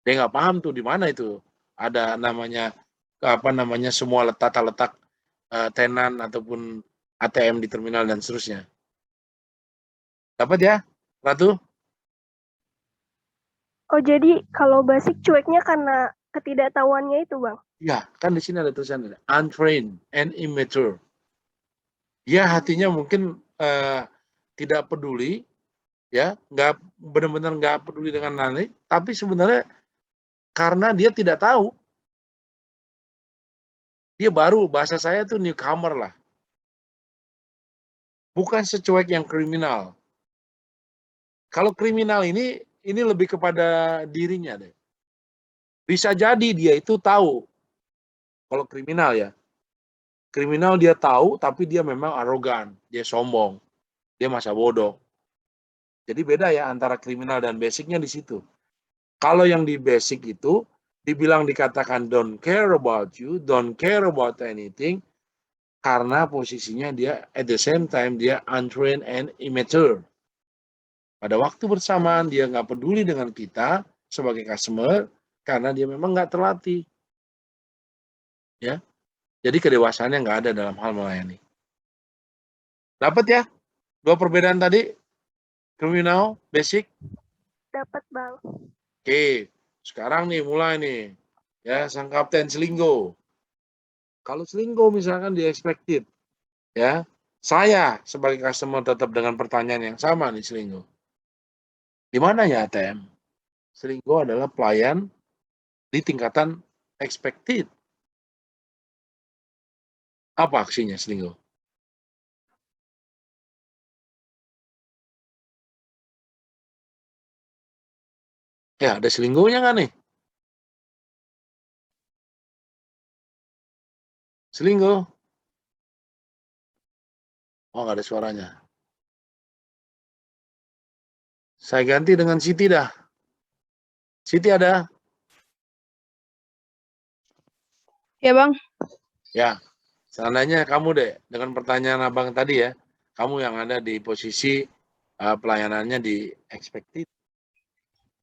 Dia nggak paham tuh di mana itu. Ada namanya semua tata letak tenan ataupun ATM di terminal dan seterusnya. Dapat ya, Ratu? Oh, jadi kalau basic cueknya karena ketidaktahuannya itu, Bang? Ya, kan di sini ada tulisan untrained and immature. Ya, hatinya mungkin tidak peduli, ya, nggak benar-benar nggak peduli dengan nilai, tapi sebenarnya karena dia tidak tahu, dia baru, bahasa saya tuh newcomer lah, bukan secuek yang kriminal. Kalau kriminal ini lebih kepada dirinya deh. Bisa jadi dia itu tahu, kalau kriminal ya, kriminal dia tahu, tapi dia memang arogan, dia sombong, dia masa bodoh. Jadi beda ya antara kriminal dan basicnya di situ. Kalau yang di basic itu dibilang dikatakan don't care about you, don't care about anything, karena posisinya dia at the same time dia untrained and immature. Pada waktu bersamaan dia nggak peduli dengan kita sebagai customer karena dia memang nggak terlatih. Ya, jadi kedewasaannya nggak ada dalam hal melayani. Dapat ya? Dua perbedaan tadi, kriminal, basic. Dapat, Bang. Oke, sekarang nih mulai nih, ya sang kapten Selinggo. Kalau selingkuh misalkan di expected, ya, saya sebagai customer tetap dengan pertanyaan yang sama nih selingkuh. Di mana ya ATM? Selingkuh adalah pelayan di tingkatan expected. Apa aksinya selingkuh? Ya, ada selingkuhnya nggak nih? Selingkuh? Oh, nggak ada suaranya. Saya ganti dengan Siti dah. Siti ada? Ya, Bang. Ya, seandainya kamu deh, dengan pertanyaan abang tadi ya, kamu yang ada di posisi pelayanannya di expected.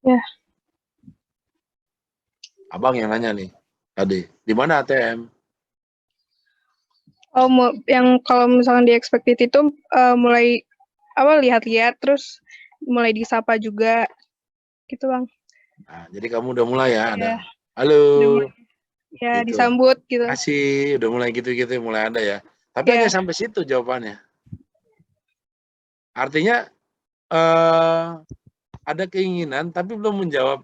Ya. Abang yang nanya nih, tadi, di mana ATM? Oh, yang kalau misalkan di expected itu mulai lihat-lihat terus mulai disapa juga gitu, Bang. Nah, jadi kamu udah mulai ya, ada. Ya. Halo. Ya, gitu. disambut gitu. Kasih, udah mulai gitu-gitu, mulai ada ya. Tapi hanya sampai situ jawabannya. Artinya ada keinginan, tapi belum menjawab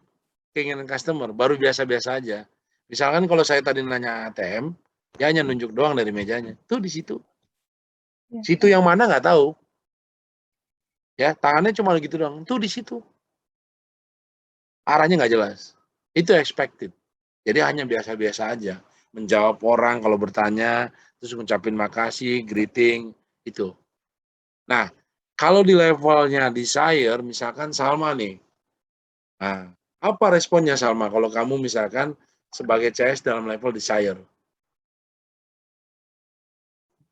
keinginan customer, baru biasa-biasa aja. Misalkan kalau saya tadi nanya ATM, dia hanya nunjuk doang dari mejanya. Tuh di situ. Situ yang mana nggak tahu. Ya, tangannya cuma gitu doang. Tuh di situ. Arahnya nggak jelas. Itu expected. Jadi hanya biasa-biasa aja. Menjawab orang kalau bertanya, terus ngucapin makasih, greeting, itu. Nah, kalau di levelnya desire, misalkan Salma nih. Nah, apa responnya Salma kalau kamu misalkan sebagai CS dalam level desire?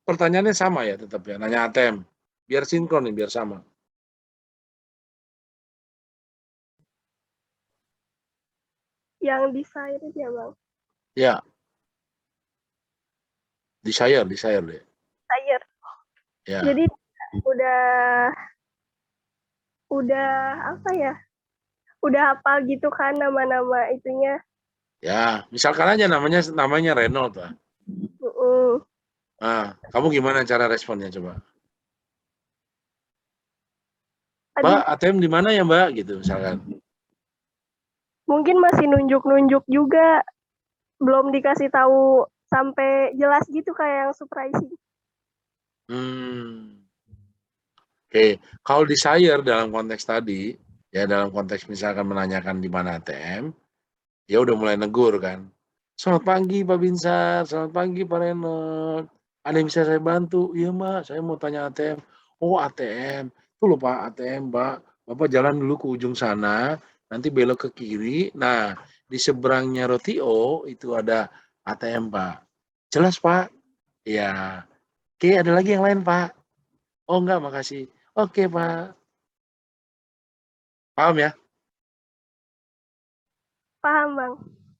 Pertanyaannya sama ya tetap ya, nanya ATM. Biar sinkron nih, biar sama. Yang desire ya, Bang. Ya. Desire deh. Desire. Ya. Jadi udah apa ya? Udah hafal gitu kan nama-nama itunya. Ya, misalkan aja namanya Renault, Pak. Nah, kamu gimana cara responnya coba? Mbak, ATM di mana ya, Mbak? Gitu misalkan. Mungkin masih nunjuk-nunjuk juga. Belum dikasih tahu sampai jelas gitu kayak yang surprising. Oke, kalau desire dalam konteks tadi, ya dalam konteks misalkan menanyakan di mana ATM, ya udah mulai negur kan. Selamat pagi Pak Binsar, selamat pagi Pak Renot. Ada yang bisa saya bantu? Iya Mbak, saya mau tanya ATM. Oh ATM, tuh loh Pak ATM Mbak. Bapak jalan dulu ke ujung sana, nanti belok ke kiri. Nah, di seberangnya Rotio itu ada ATM Pak. Jelas Pak? Ya. Oke, ada lagi yang lain Pak? Oh enggak, makasih. Oke Pak. Paham ya? Paham, Bang.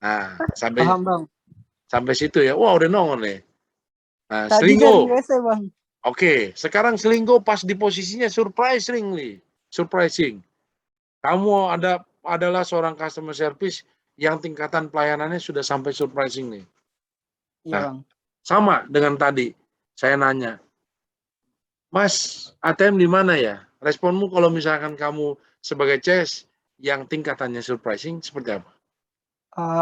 Nah, Paham, Bang. sampai situ ya. Wah, udah nongol nih. Nah, Tadi selingkuh. dari WC, Bang. Oke, sekarang selingkuh pas di posisinya surprising. Kamu adalah seorang customer service yang tingkatan pelayanannya sudah sampai surprising nih. Iya, Nah, Bang. sama dengan tadi. Saya nanya, Mas, ATM di mana ya? Responmu kalau misalkan kamu sebagai CS yang tingkatannya surprising seperti apa?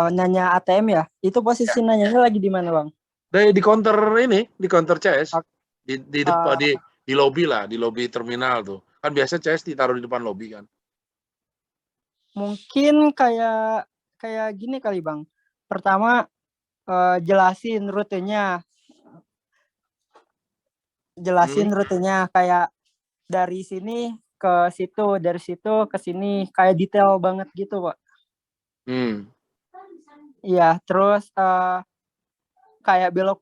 Nanya ATM ya? Itu posisi nanyanya lagi di mana, Bang? Di counter ini, di counter CS. Di depan di lobby lah, di lobby terminal tuh. Kan biasa CS ditaruh di depan lobby kan. Mungkin kayak gini kali, Bang. Pertama jelasin rutenya. Kayak dari sini ke situ, dari situ ke sini, kayak detail banget gitu, Pak. Iya, terus kayak belok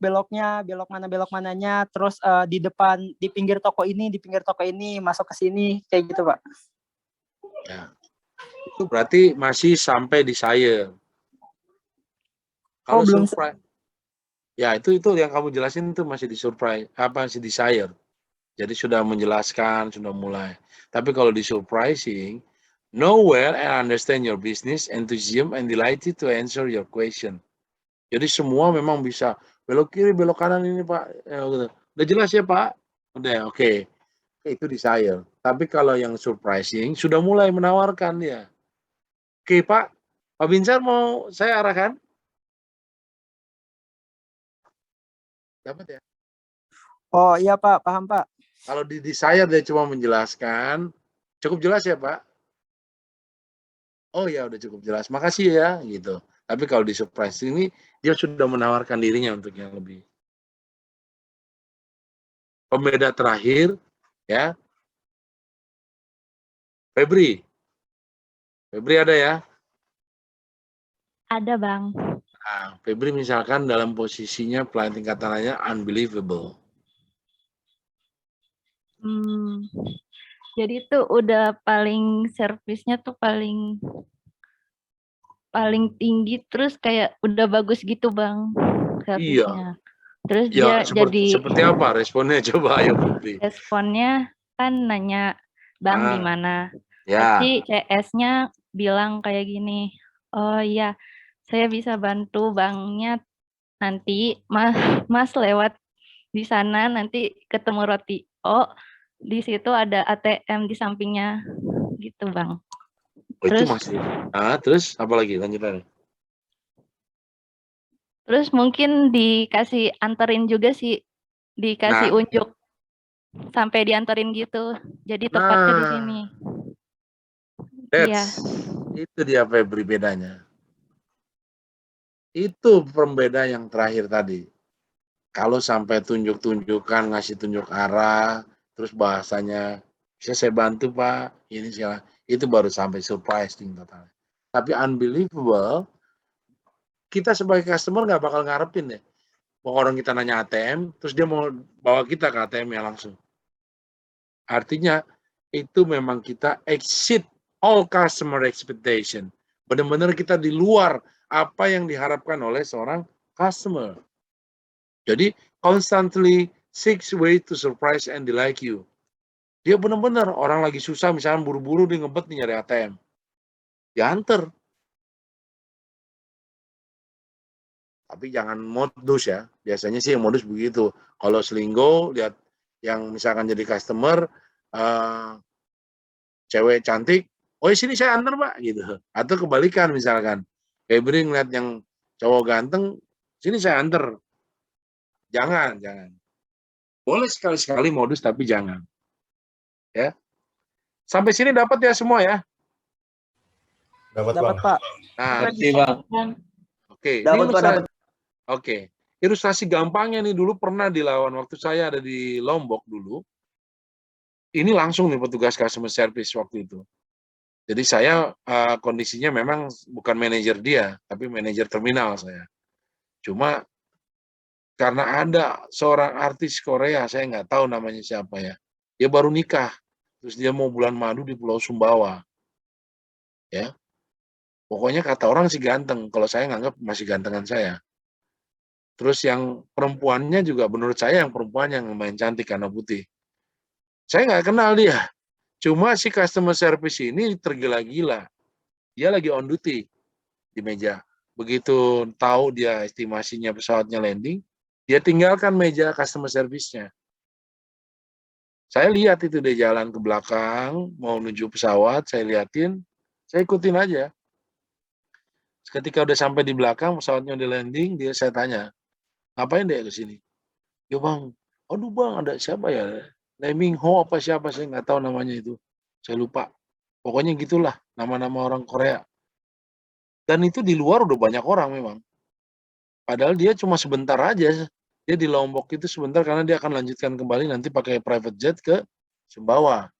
mananya, terus di depan, di pinggir toko ini, masuk ke sini, kayak gitu, Pak. Ya. Itu berarti masih sampai desire. Kalau belum. surprise. Ya, itu yang kamu jelasin itu masih di surprise, masih desire. Jadi sudah menjelaskan, sudah mulai. Tapi kalau di surprising, know well and understand your business, enthusiasm and delighted to answer your question. Jadi semua memang bisa, belok kiri, belok kanan ini Pak. Ya, gitu. Udah jelas ya Pak? Udah, oke. Itu desire. Tapi kalau yang surprising, sudah mulai menawarkan dia. Oke Pak, Pak Binsar mau saya arahkan? Dapat ya? Oh iya Pak, paham Pak. Kalau di desire dia cuma menjelaskan, cukup jelas ya Pak? Oh ya udah cukup jelas, makasih ya gitu. Tapi kalau di surprise ini dia sudah menawarkan dirinya untuk yang lebih. Pembeda terakhir ya, Febri. Febri ada ya? Ada, Bang. Nah, Febri misalkan dalam posisinya pelayan tingkatannya unbelievable. Jadi tuh udah paling servisnya tuh paling tinggi, terus kayak udah bagus gitu Bang servisnya. Terus Ya, dia jadi seperti apa responnya coba ayo Febri. responnya kan nanya Bang di mana. Ya. Pasti CS-nya bilang kayak gini, oh iya saya bisa bantu Bangnya nanti Mas lewat di sana nanti ketemu roti. Oh di situ ada ATM di sampingnya gitu Bang. Oh, itu Terus masih. Terus apa lagi lanjutannya? Terus mungkin dikasih anterin juga sih, dikasih Nah. unjuk sampai dianterin gitu. Jadi tepatnya di sini. Iya. Itu dia Febri bedanya. Itu pembeda yang terakhir tadi. Kalau sampai tunjuk-tunjukkan, ngasih tunjuk arah, terus bahasanya, bisa saya bantu Pak, ini segala, itu baru sampai surprising total. Tapi unbelievable, kita sebagai customer nggak bakal ngarepin deh. Orang kita nanya ATM, terus dia mau bawa kita ke ATM-nya langsung. Artinya, itu memang kita exceed all customer expectation. Benar-benar kita di luar apa yang diharapkan oleh seorang customer. Jadi, constantly six ways to surprise and delight you. Dia benar-benar orang lagi susah, misalnya buru-buru dia ngebet nih nyari ATM. Diantar. Tapi jangan modus ya. Biasanya sih yang modus begitu. Kalau selinggo, lihat yang misalkan jadi customer, cewek cantik, oh sini saya antar Pak, gitu. Atau kebalikan misalkan, Febri ngeliat yang cowok ganteng, sini saya antar. Jangan. Boleh sekali-sekali modus, tapi jangan. Ya. Sampai sini dapat ya semua ya? Dapat Pak. Nah, oke. Dapat Pak, dapat. Oke. Ilustrasi gampangnya nih dulu pernah dilawan waktu saya ada di Lombok dulu. Ini langsung nih petugas customer service waktu itu. Jadi saya kondisinya memang bukan manajer dia, tapi manajer terminal saya. Cuma karena ada seorang artis Korea, saya nggak tahu namanya siapa ya. Dia baru nikah, terus dia mau bulan madu di Pulau Sumbawa. Ya, pokoknya kata orang sih ganteng. Kalau saya nganggap masih gantengan saya. Terus yang perempuannya juga menurut saya yang perempuan yang lumayan cantik karena putih. Saya nggak kenal dia. Cuma si customer service ini tergila-gila. Dia lagi on duty di meja. Begitu tahu dia estimasinya pesawatnya landing, dia tinggalkan meja customer service-nya. Saya lihat itu dia jalan ke belakang, mau menuju pesawat, saya liatin, saya ikutin aja. Ketika udah sampai di belakang, pesawatnya udah landing, saya tanya, ngapain deh ke sini? Ya Bang, aduh Bang, ada siapa ya? Leming Ho apa siapa, saya nggak tahu namanya itu. Saya lupa. Pokoknya gitulah, nama-nama orang Korea. Dan itu di luar udah banyak orang memang. Padahal dia cuma sebentar aja. Dia di Lombok itu sebentar karena dia akan lanjutkan kembali nanti pakai private jet ke Sumbawa.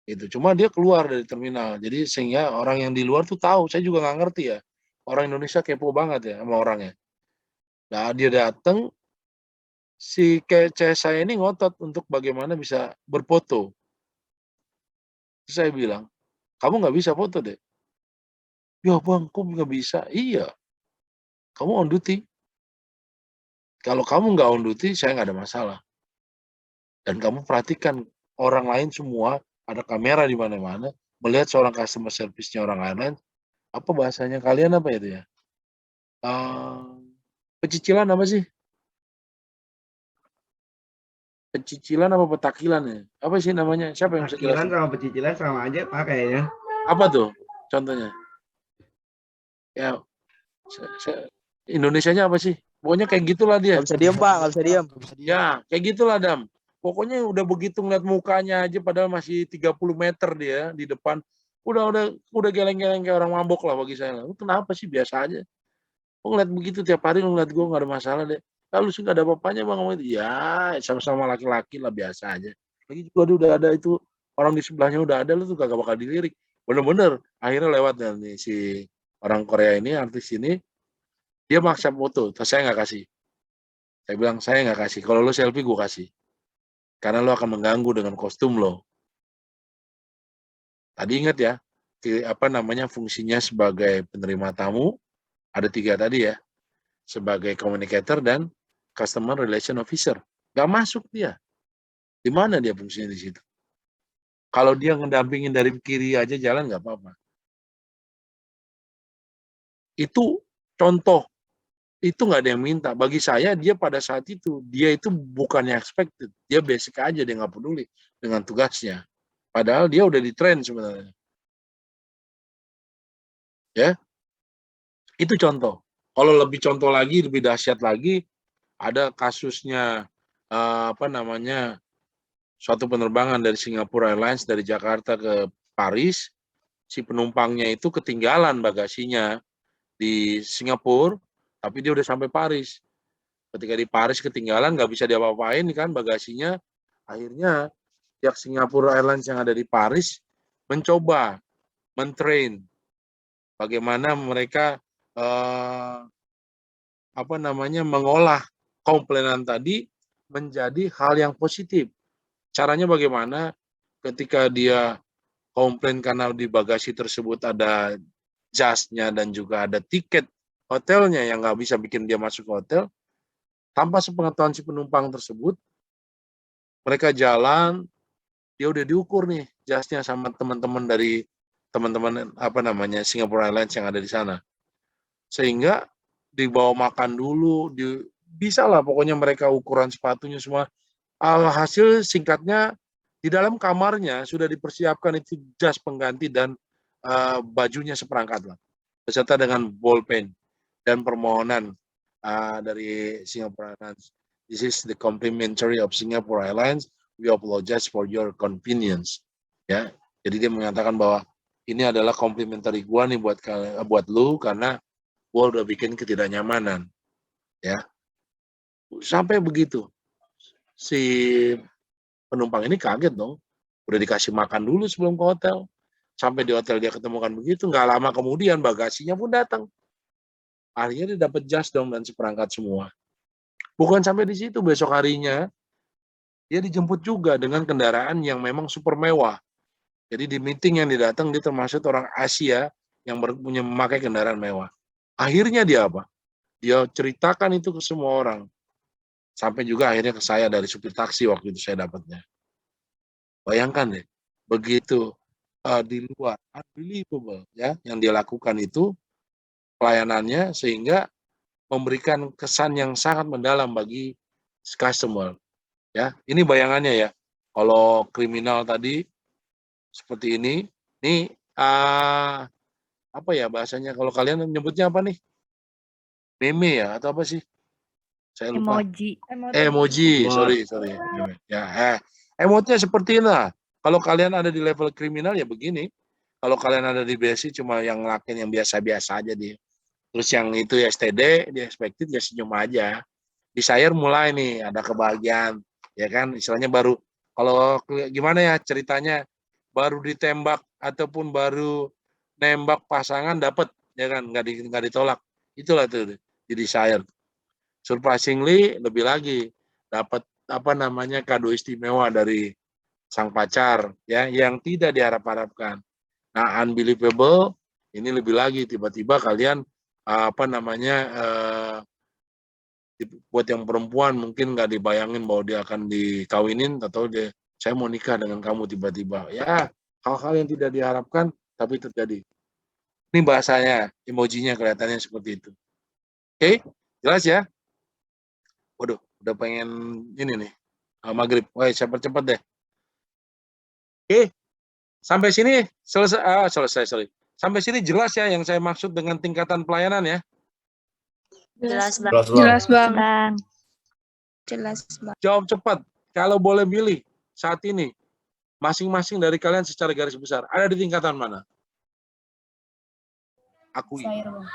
Itu cuma dia keluar dari terminal. Jadi sehingga orang yang di luar tuh tahu. Saya juga nggak ngerti ya. Orang Indonesia kepo banget ya sama orangnya. Nah, dia datang, si kece saya ini ngotot untuk bagaimana bisa berfoto. Terus saya bilang, kamu nggak bisa foto deh. Ya Bang, kok nggak bisa? Iya, kamu on duty. Kalau kamu nggak on duty, saya nggak ada masalah. Dan kamu perhatikan orang lain semua, ada kamera di mana-mana, melihat seorang customer service-nya orang lain, apa bahasanya kalian apa itu ya? Pecicilan apa sih? Pecicilan apa petakilan ya? Apa sih namanya? Siapa yang bisa Petakilan jelasin? sama pecicilan sama aja Pak kayaknya. Apa tuh contohnya? Ya, Indonesianya apa sih? Pokoknya kayak gitulah dia. Nggak bisa diem Pak, nggak bisa diem. Ya, kayak gitulah Dam. Pokoknya udah begitu ngeliat mukanya aja padahal masih 30 meter dia di depan. Udah geleng-geleng kayak orang mabok lah bagi saya. Lu kenapa sih? Biasa aja. Lu ngeliat begitu tiap hari lu ngeliat gue nggak ada masalah deh. Lalu sih nggak ada apa-apanya bang ngomong itu. Ya, sama-sama laki-laki lah biasa aja. Lagi juga udah ada itu orang di sebelahnya udah ada lu tuh kagak bakal dilirik. Bener-bener akhirnya lewat nih si orang Korea ini, artis ini, dia maksa foto, terus saya nggak kasih. Saya bilang, saya nggak kasih. Kalau lo selfie, gue kasih. Karena lo akan mengganggu dengan kostum lo. Tadi ingat ya, apa namanya fungsinya sebagai penerima tamu, ada 3 tadi ya. Sebagai communicator dan customer relation officer. Nggak masuk dia. Di mana dia fungsinya di situ? Kalau dia ngedampingin dari kiri aja jalan, nggak apa-apa. Itu contoh. Itu nggak ada yang minta. Bagi saya, dia pada saat itu, dia itu bukannya expected. Dia basic aja, dia nggak peduli dengan tugasnya. Padahal dia udah di-train sebenarnya. Ya, itu contoh. Kalau lebih contoh lagi, lebih dahsyat lagi, ada kasusnya, suatu penerbangan dari Singapore Airlines dari Jakarta ke Paris, si penumpangnya itu ketinggalan bagasinya di Singapura, tapi dia udah sampai Paris. Ketika di Paris ketinggalan, nggak bisa diapa-apain kan bagasinya. Akhirnya pihak Singapore Airlines yang ada di Paris mencoba mentrain bagaimana mereka mengolah komplainan tadi menjadi hal yang positif. Caranya bagaimana? Ketika dia komplain karena di bagasi tersebut ada jasnya dan juga ada tiket hotelnya yang nggak bisa bikin dia masuk ke hotel, tanpa sepengetahuan si penumpang tersebut, mereka jalan, dia udah diukur nih jasnya sama teman-teman dari Singapore Airlines yang ada di sana. Sehingga dibawa makan dulu, bisa lah pokoknya mereka ukuran sepatunya semua. Alhasil singkatnya, di dalam kamarnya sudah dipersiapkan itu jas pengganti dan bajunya seperangkat lah. Beserta dengan bolpen dan permohonan dari Singapore Airlines. This is the complimentary of Singapore Airlines. We apologize for your convenience. Ya, jadi dia mengatakan bahwa ini adalah complimentary gua nih buat lu karena gua udah bikin ketidaknyamanan. Ya, sampai begitu si penumpang ini kaget dong. Udah dikasih makan dulu sebelum ke hotel. Sampai di hotel dia ketemukan begitu. Nggak lama kemudian bagasinya pun datang. Akhirnya dia dapat jas dong dan seperangkat semua. Bukan sampai di situ, besok harinya dia dijemput juga dengan kendaraan yang memang super mewah. Jadi di meeting yang didatang dia termasuk orang Asia yang punya memakai kendaraan mewah. Akhirnya dia apa? Dia ceritakan itu ke semua orang. Sampai juga akhirnya ke saya dari supir taksi waktu itu saya dapatnya. Bayangkan deh, begitu di luar, unbelievable ya, yang dia lakukan itu pelayanannya sehingga memberikan kesan yang sangat mendalam bagi customer. Ya, ini bayangannya ya. Kalau kriminal tadi seperti ini apa ya bahasanya? Kalau kalian menyebutnya apa nih? Meme ya atau apa sih? Saya lupa. Emoji. Sorry. Ya, emotnya seperti inilah. Kalau kalian ada di level kriminal ya begini. Kalau kalian ada di basic cuma yang ngelakuin yang biasa-biasa aja dia. Terus yang itu ya STD, dia expected ya senyum aja. Di Shire mulai nih ada kebahagiaan, ya kan? Istilahnya baru kalau gimana ya ceritanya baru ditembak ataupun baru nembak pasangan dapat, ya kan? Nggak ditolak. Itulah tuh di Shire. Surprisingly lebih lagi dapat kado istimewa dari sang pacar ya yang tidak diharap-harapkan. Nah, unbelievable ini lebih lagi tiba-tiba kalian buat yang perempuan mungkin nggak dibayangin bahwa dia akan dikawinin atau saya mau nikah dengan kamu tiba-tiba. Ya, hal-hal yang tidak diharapkan tapi terjadi. Ini bahasanya, emojinya kelihatannya seperti itu. Oke, jelas ya? Waduh, udah pengen ini nih. maghrib. Woi, cepat-cepat deh. Oke, sampai sini selesai. Sampai sini jelas ya yang saya maksud dengan tingkatan pelayanan ya. Jelas, Bang. Jelas, Bang. Bang. Jelas, Bang. Jawab cepat. Kalau boleh milih saat ini, masing-masing dari kalian secara garis besar ada di tingkatan mana? Akui. Desire, Bang.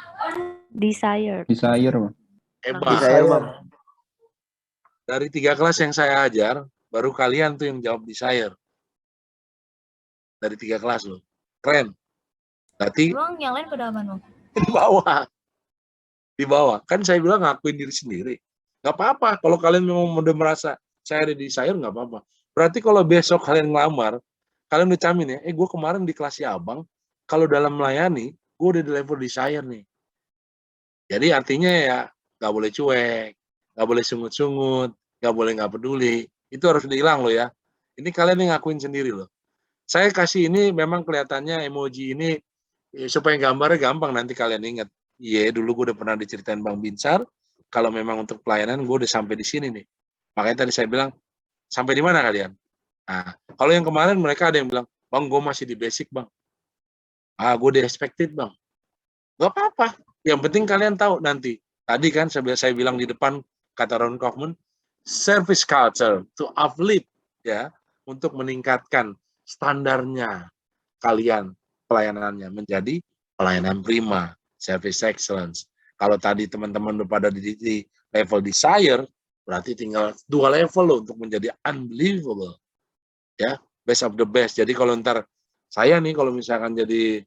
Desire. Desire, Bang. Hebat. Saya, Bang. Dari 3 kelas yang saya ajar, baru kalian tuh yang jawab desire. Dari 3 kelas loh. Keren. Berarti Emang yang lain pada apa, Bang? di bawah. Di bawah. Kan saya bilang ngakuin diri sendiri. Nggak apa-apa. Kalau kalian memang udah merasa saya ada desire, nggak apa-apa. Berarti kalau besok kalian ngelamar, kalian udah camin ya, gue kemarin di kelasnya abang, kalau dalam melayani, gue udah di level desire nih. Jadi artinya ya, nggak boleh cuek, nggak boleh sungut-sungut, nggak boleh nggak peduli. Itu harus dihilang loh ya. Ini kalian yang ngakuin sendiri loh. Saya kasih ini memang kelihatannya emoji ini supaya gambarnya gampang nanti kalian ingat. Iya, dulu gue udah pernah diceritain Bang Binsar, kalau memang untuk pelayanan gue udah sampai di sini nih. Makanya tadi saya bilang, sampai di mana kalian? Nah, kalau yang kemarin mereka ada yang bilang, Bang, gue masih di basic, Bang. Gue di expected, Bang. Gak apa-apa. Yang penting kalian tahu nanti. Tadi kan saya bilang di depan, kata Ron Kaufman, service culture to uplift, ya, untuk meningkatkan standarnya kalian pelayanannya menjadi pelayanan prima, service excellence. Kalau tadi teman-teman udah pada di level desire, berarti tinggal 2 level loh untuk menjadi unbelievable. Ya, best of the best. Jadi kalau ntar saya nih kalau misalkan jadi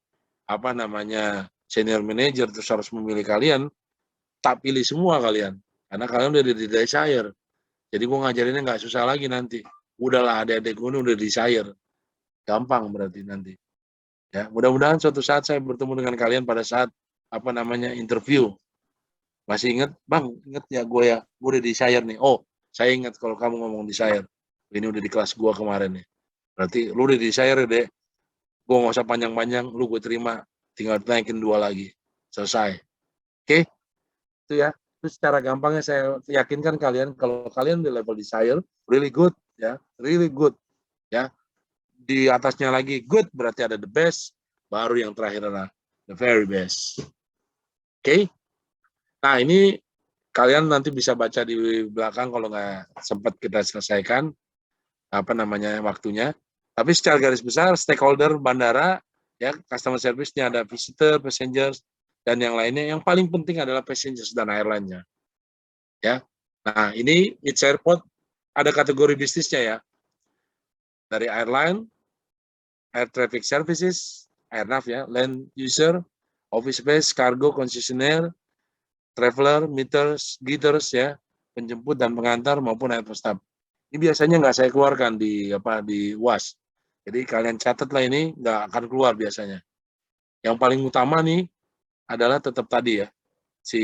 senior manager terus harus memilih kalian, tak pilih semua kalian. Karena kalian udah di desire. Jadi gue ngajarinnya nggak susah lagi nanti. Udahlah adik-adik gue udah desire. Gampang berarti nanti. Ya, mudah-mudahan suatu saat saya bertemu dengan kalian pada saat interview. Masih ingat, Bang, ingat ya gue udah desire nih. Oh, saya ingat kalau kamu ngomong desire. Ini udah di kelas gue kemarin nih. Berarti lu udah desire ya, Dek. Gue nggak usah panjang-panjang, lu gue terima. Tinggal naikin 2 lagi. Selesai. Oke? Itu ya. Itu secara gampangnya saya yakinkan kalian, kalau kalian di level desire, really good. Ya, really good. Ya. Di atasnya lagi good, berarti ada the best. Baru yang terakhir adalah the very best. Oke? Nah, ini kalian nanti bisa baca di belakang kalau nggak sempat kita selesaikan waktunya. Tapi secara garis besar stakeholder bandara ya, customer service-nya ada visitor, passengers, dan yang lainnya. Yang paling penting adalah passengers dan airline-nya. Ya. Nah, ini Each Airport ada kategori bisnisnya ya. Dari airline, air traffic services, airnav ya, land user, office space, cargo, concessionaire, traveler, meters, gitters ya, penjemput dan pengantar maupun airport staff. Ini biasanya nggak saya keluarkan di UAS. Jadi kalian catatlah, ini nggak akan keluar biasanya. Yang paling utama nih adalah tetap tadi ya, si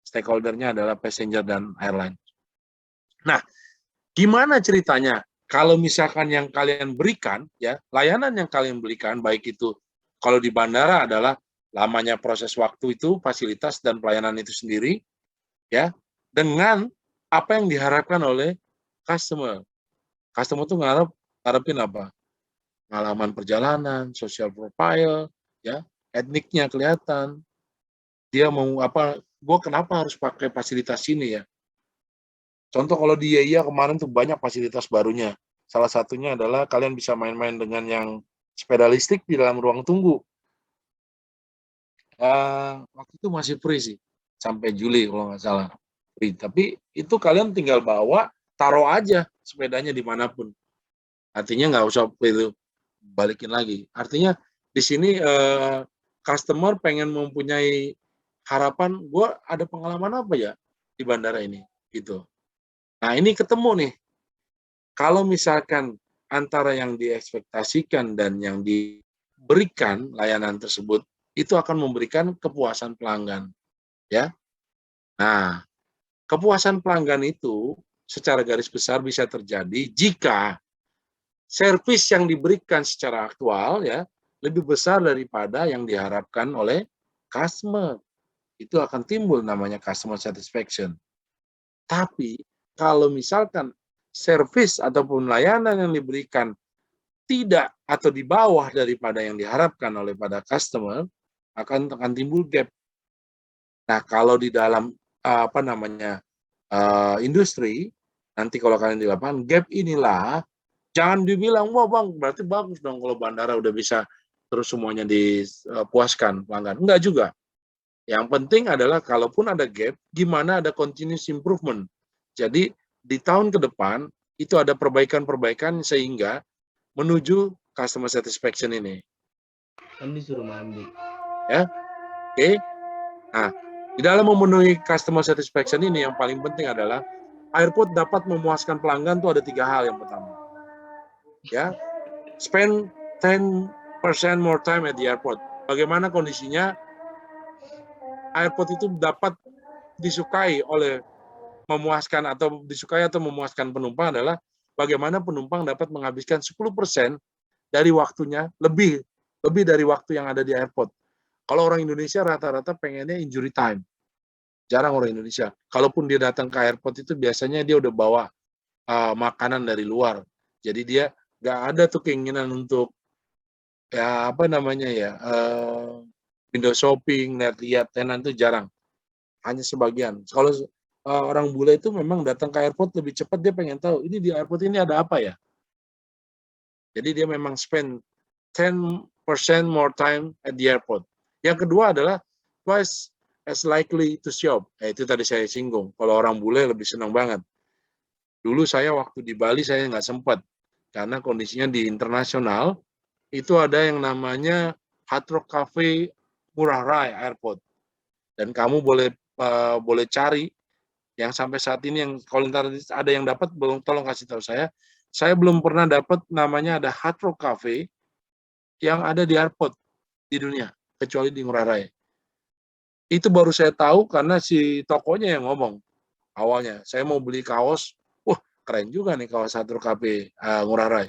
stakeholder-nya adalah passenger dan airline. Nah, gimana ceritanya kalau misalkan yang kalian berikan ya, layanan yang kalian berikan baik itu kalau di bandara adalah lamanya proses waktu itu, fasilitas dan pelayanan itu sendiri, ya, dengan apa yang diharapkan oleh customer. Customer tuh ngarepin apa? Pengalaman perjalanan, social profile, ya, etniknya kelihatan. Dia mau apa? Gue kenapa harus pakai fasilitas ini ya? Contoh kalau di YIA kemarin tuh banyak fasilitas barunya. Salah satunya adalah kalian bisa main-main dengan yang sepeda listrik di dalam ruang tunggu. Waktu itu masih free sih, sampai Juli kalau nggak salah free. Tapi itu kalian tinggal bawa, taruh aja sepedanya dimanapun. Artinya nggak usah itu balikin lagi. Artinya di sini customer pengen mempunyai harapan, gue ada pengalaman apa ya di bandara ini, gitu. Nah ini ketemu nih. Kalau misalkan antara yang diekspektasikan dan yang diberikan layanan tersebut, itu akan memberikan kepuasan pelanggan, ya. Nah, kepuasan pelanggan itu secara garis besar bisa terjadi jika servis yang diberikan secara aktual ya lebih besar daripada yang diharapkan oleh customer. Itu akan timbul namanya customer satisfaction. Tapi kalau misalkan service ataupun layanan yang diberikan tidak atau di bawah daripada yang diharapkan oleh pada customer, akan timbul gap. Nah, kalau di dalam industri, nanti kalau kalian di lapangan, gap inilah jangan dibilang, wah bang, berarti bagus dong kalau bandara udah bisa terus semuanya dipuaskan pelanggan. Enggak juga. Yang penting adalah kalaupun ada gap, gimana ada continuous improvement. Jadi di tahun ke depan itu ada perbaikan-perbaikan sehingga menuju customer satisfaction ini. Kan disuruh mandi. Ya, oke. Nah, di dalam memenuhi customer satisfaction ini yang paling penting adalah airport dapat memuaskan pelanggan tuh ada 3 hal yang pertama. Ya, spend 10% more time at the airport. Bagaimana kondisinya airport itu dapat disukai oleh memuaskan atau memuaskan penumpang adalah bagaimana penumpang dapat menghabiskan 10% dari waktunya lebih dari waktu yang ada di airport. Kalau orang Indonesia rata-rata pengennya injury time. Jarang orang Indonesia. Kalaupun dia datang ke airport itu biasanya dia udah bawa makanan dari luar. Jadi dia nggak ada tuh keinginan untuk window shopping, lihat tenan itu jarang. Hanya sebagian. Kalau orang bule itu memang datang ke airport lebih cepat, dia pengen tahu ini di airport ini ada apa ya. Jadi dia memang spend 10% more time at the airport. Yang kedua adalah twice as likely to shop. Itu tadi saya singgung. Kalau orang bule lebih senang banget. Dulu saya waktu di Bali saya nggak sempat karena kondisinya di internasional itu ada yang namanya Hard Rock Cafe Ngurah Rai Airport. Dan kamu boleh cari yang sampai saat ini yang kalau ada yang dapat belum, tolong kasih tahu saya. Saya belum pernah dapat namanya ada Hard Rock Cafe yang ada di airport di dunia kecuali di Ngurah Rai. Itu baru saya tahu karena si tokonya yang ngomong awalnya. Saya mau beli kaos, wah keren juga nih kaos Hard Rock Cafe Ngurah Rai.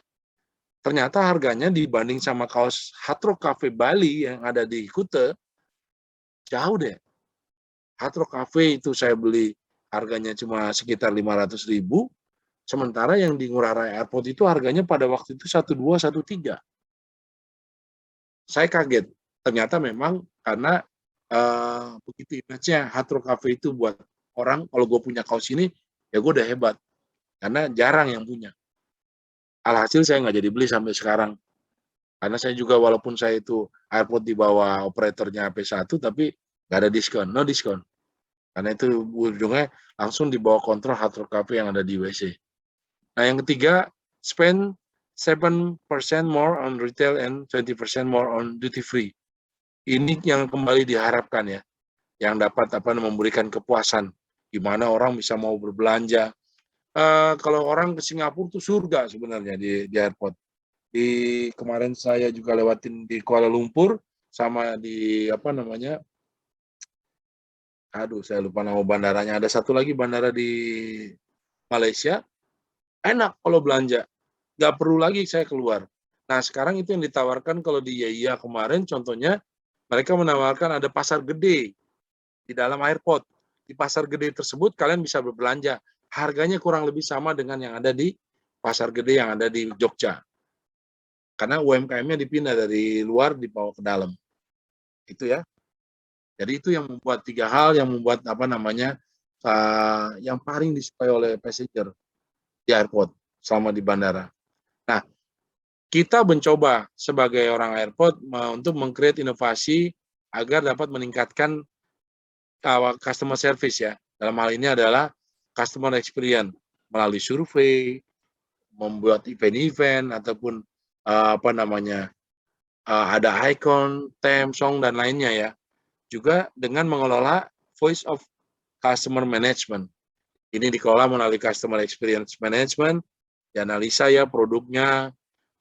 Ternyata harganya dibanding sama kaos Hard Rock Cafe Bali yang ada di Kuta jauh deh. Hard Rock Cafe itu saya beli harganya cuma sekitar 500.000, sementara yang di Ngurah Rai Airport itu harganya pada waktu itu 1.200, 1.300. Saya kaget. Ternyata memang karena begitu image-nya Hard Rock Cafe itu buat orang, kalau gue punya kaos ini, ya gue udah hebat. Karena jarang yang punya. Alhasil saya nggak jadi beli sampai sekarang. Karena saya juga walaupun saya itu airport di bawah operatornya P1, tapi nggak ada diskon, no diskon. Karena itu ujungnya langsung di bawah kontrol Hard Rock Cafe yang ada di WC. Nah yang ketiga, spend 7% more on retail and 20% more on duty free. Ini yang kembali diharapkan ya, yang dapat memberikan kepuasan, gimana orang bisa mau berbelanja. Kalau orang ke Singapura itu surga sebenarnya di airport. Kemarin saya juga lewatin di Kuala Lumpur sama di saya lupa nama bandaranya. Ada satu lagi bandara di Malaysia. Enak kalau belanja, nggak perlu lagi saya keluar. Nah sekarang itu yang ditawarkan kalau di YIA kemarin, contohnya mereka menawarkan ada pasar gede di dalam airport. Di pasar gede tersebut kalian bisa berbelanja. Harganya kurang lebih sama dengan yang ada di pasar gede yang ada di Jogja. Karena UMKM-nya dipindah dari luar dibawa ke dalam. Itu ya. Jadi itu yang membuat 3 hal yang membuat yang paling disukai oleh passenger di airport selama di bandara. Nah, kita mencoba sebagai orang airport untuk meng-create inovasi agar dapat meningkatkan customer service ya. Dalam hal ini adalah customer experience melalui survei, membuat event-event ataupun ada icon, theme song dan lainnya ya. Juga dengan mengelola voice of customer management. Ini dikelola melalui customer experience management, dianalisa ya produknya,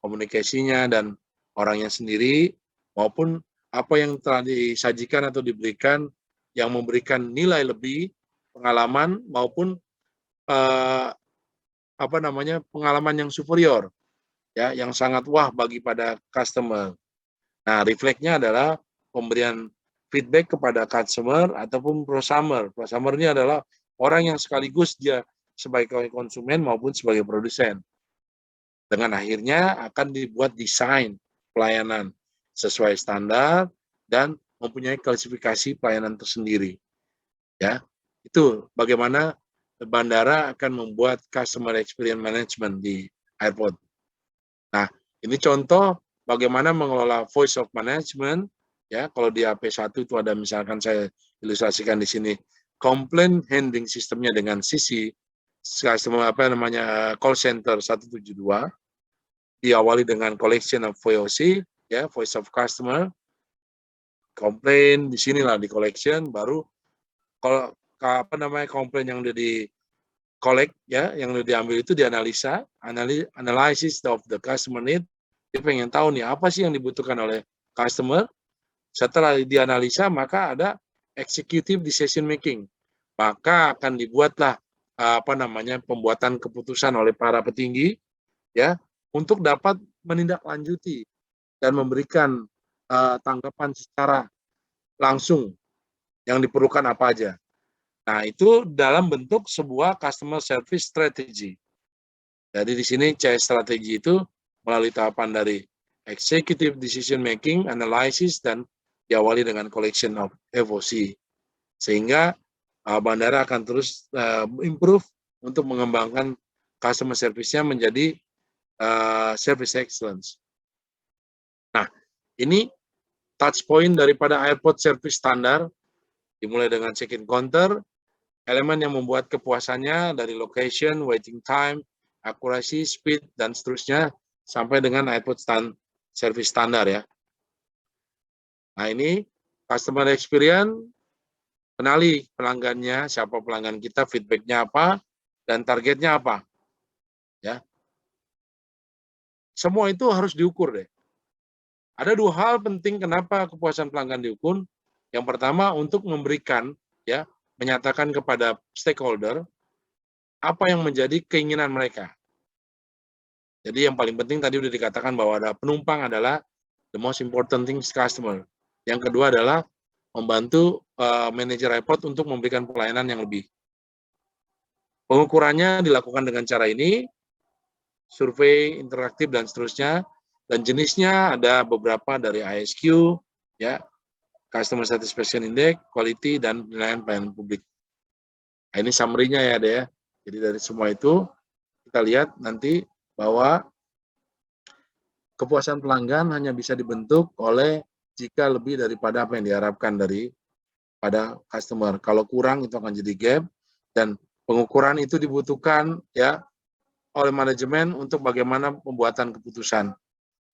komunikasinya dan orangnya sendiri maupun apa yang telah disajikan atau diberikan yang memberikan nilai lebih, pengalaman maupun pengalaman yang superior ya, yang sangat wah bagi pada customer. Nah, refleksnya adalah pemberian feedback kepada customer ataupun prosumer. Prosumer ini adalah orang yang sekaligus dia sebagai konsumen maupun sebagai produsen. Dengan akhirnya akan dibuat desain pelayanan sesuai standar dan mempunyai klasifikasi pelayanan tersendiri. Ya, itu bagaimana bandara akan membuat customer experience management di airport. Nah, ini contoh bagaimana mengelola voice of management. Ya, kalau di AP1 itu ada, misalkan saya ilustrasikan di sini, complaint handling sistemnya dengan sisi customer call center 172, diawali dengan collection of VOC, ya, voice of customer, komplain di sinilah di collection, baru kalau komplain yang udah di collect, ya, yang udah diambil itu dianalisa, analysis of the customer need. Dia pengen tahu nih apa sih yang dibutuhkan oleh customer. Setelah dianalisa maka ada executive decision making. Maka akan dibuatlah pembuatan keputusan oleh para petinggi, ya, untuk dapat menindaklanjuti dan memberikan tanggapan secara langsung yang diperlukan apa aja. Nah, itu dalam bentuk sebuah customer service strategy. Jadi di sini CS strategi itu melalui tahapan dari executive decision making, analysis, dan diawali dengan collection of FOC. Sehingga bandara akan terus improve untuk mengembangkan customer service-nya menjadi service excellence. Nah, ini touch point daripada airport service standar, dimulai dengan check-in counter, elemen yang membuat kepuasannya dari location, waiting time, accuracy, speed, dan seterusnya, sampai dengan airport service standar, ya. Nah, ini customer experience, kenali pelanggannya, siapa pelanggan kita, feedback-nya apa, dan targetnya apa. Ya. Semua itu harus diukur deh. Ada dua hal penting kenapa kepuasan pelanggan diukur. Yang pertama, untuk memberikan, ya, menyatakan kepada stakeholder apa yang menjadi keinginan mereka. Jadi yang paling penting tadi udah dikatakan bahwa ada penumpang adalah the most important thing is customer. Yang kedua adalah membantu manajer airport untuk memberikan pelayanan yang lebih. Pengukurannya dilakukan dengan cara ini, survei interaktif dan seterusnya, dan jenisnya ada beberapa dari ISQ, ya, Customer Satisfaction Index, Quality, dan penilaian pelayanan publik. Nah, ini summary-nya ya, Ade, ya. Jadi dari semua itu kita lihat nanti bahwa kepuasan pelanggan hanya bisa dibentuk oleh jika lebih daripada apa yang diharapkan dari pada customer. Kalau kurang itu akan jadi gap, dan pengukuran itu dibutuhkan, ya, oleh manajemen untuk bagaimana pembuatan keputusan.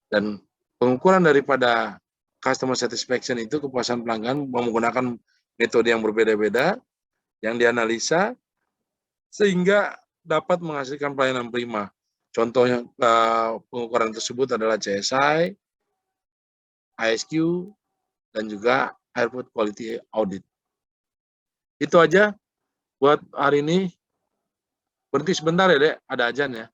Dan pengukuran daripada customer satisfaction itu, kepuasan pelanggan, menggunakan metode yang berbeda-beda yang dianalisa sehingga dapat menghasilkan pelayanan prima. Contohnya pengukuran tersebut adalah CSI, ISQ, dan juga Airport Quality Audit. Itu aja buat hari ini. Berhenti sebentar ya, Dek, ada ajan ya.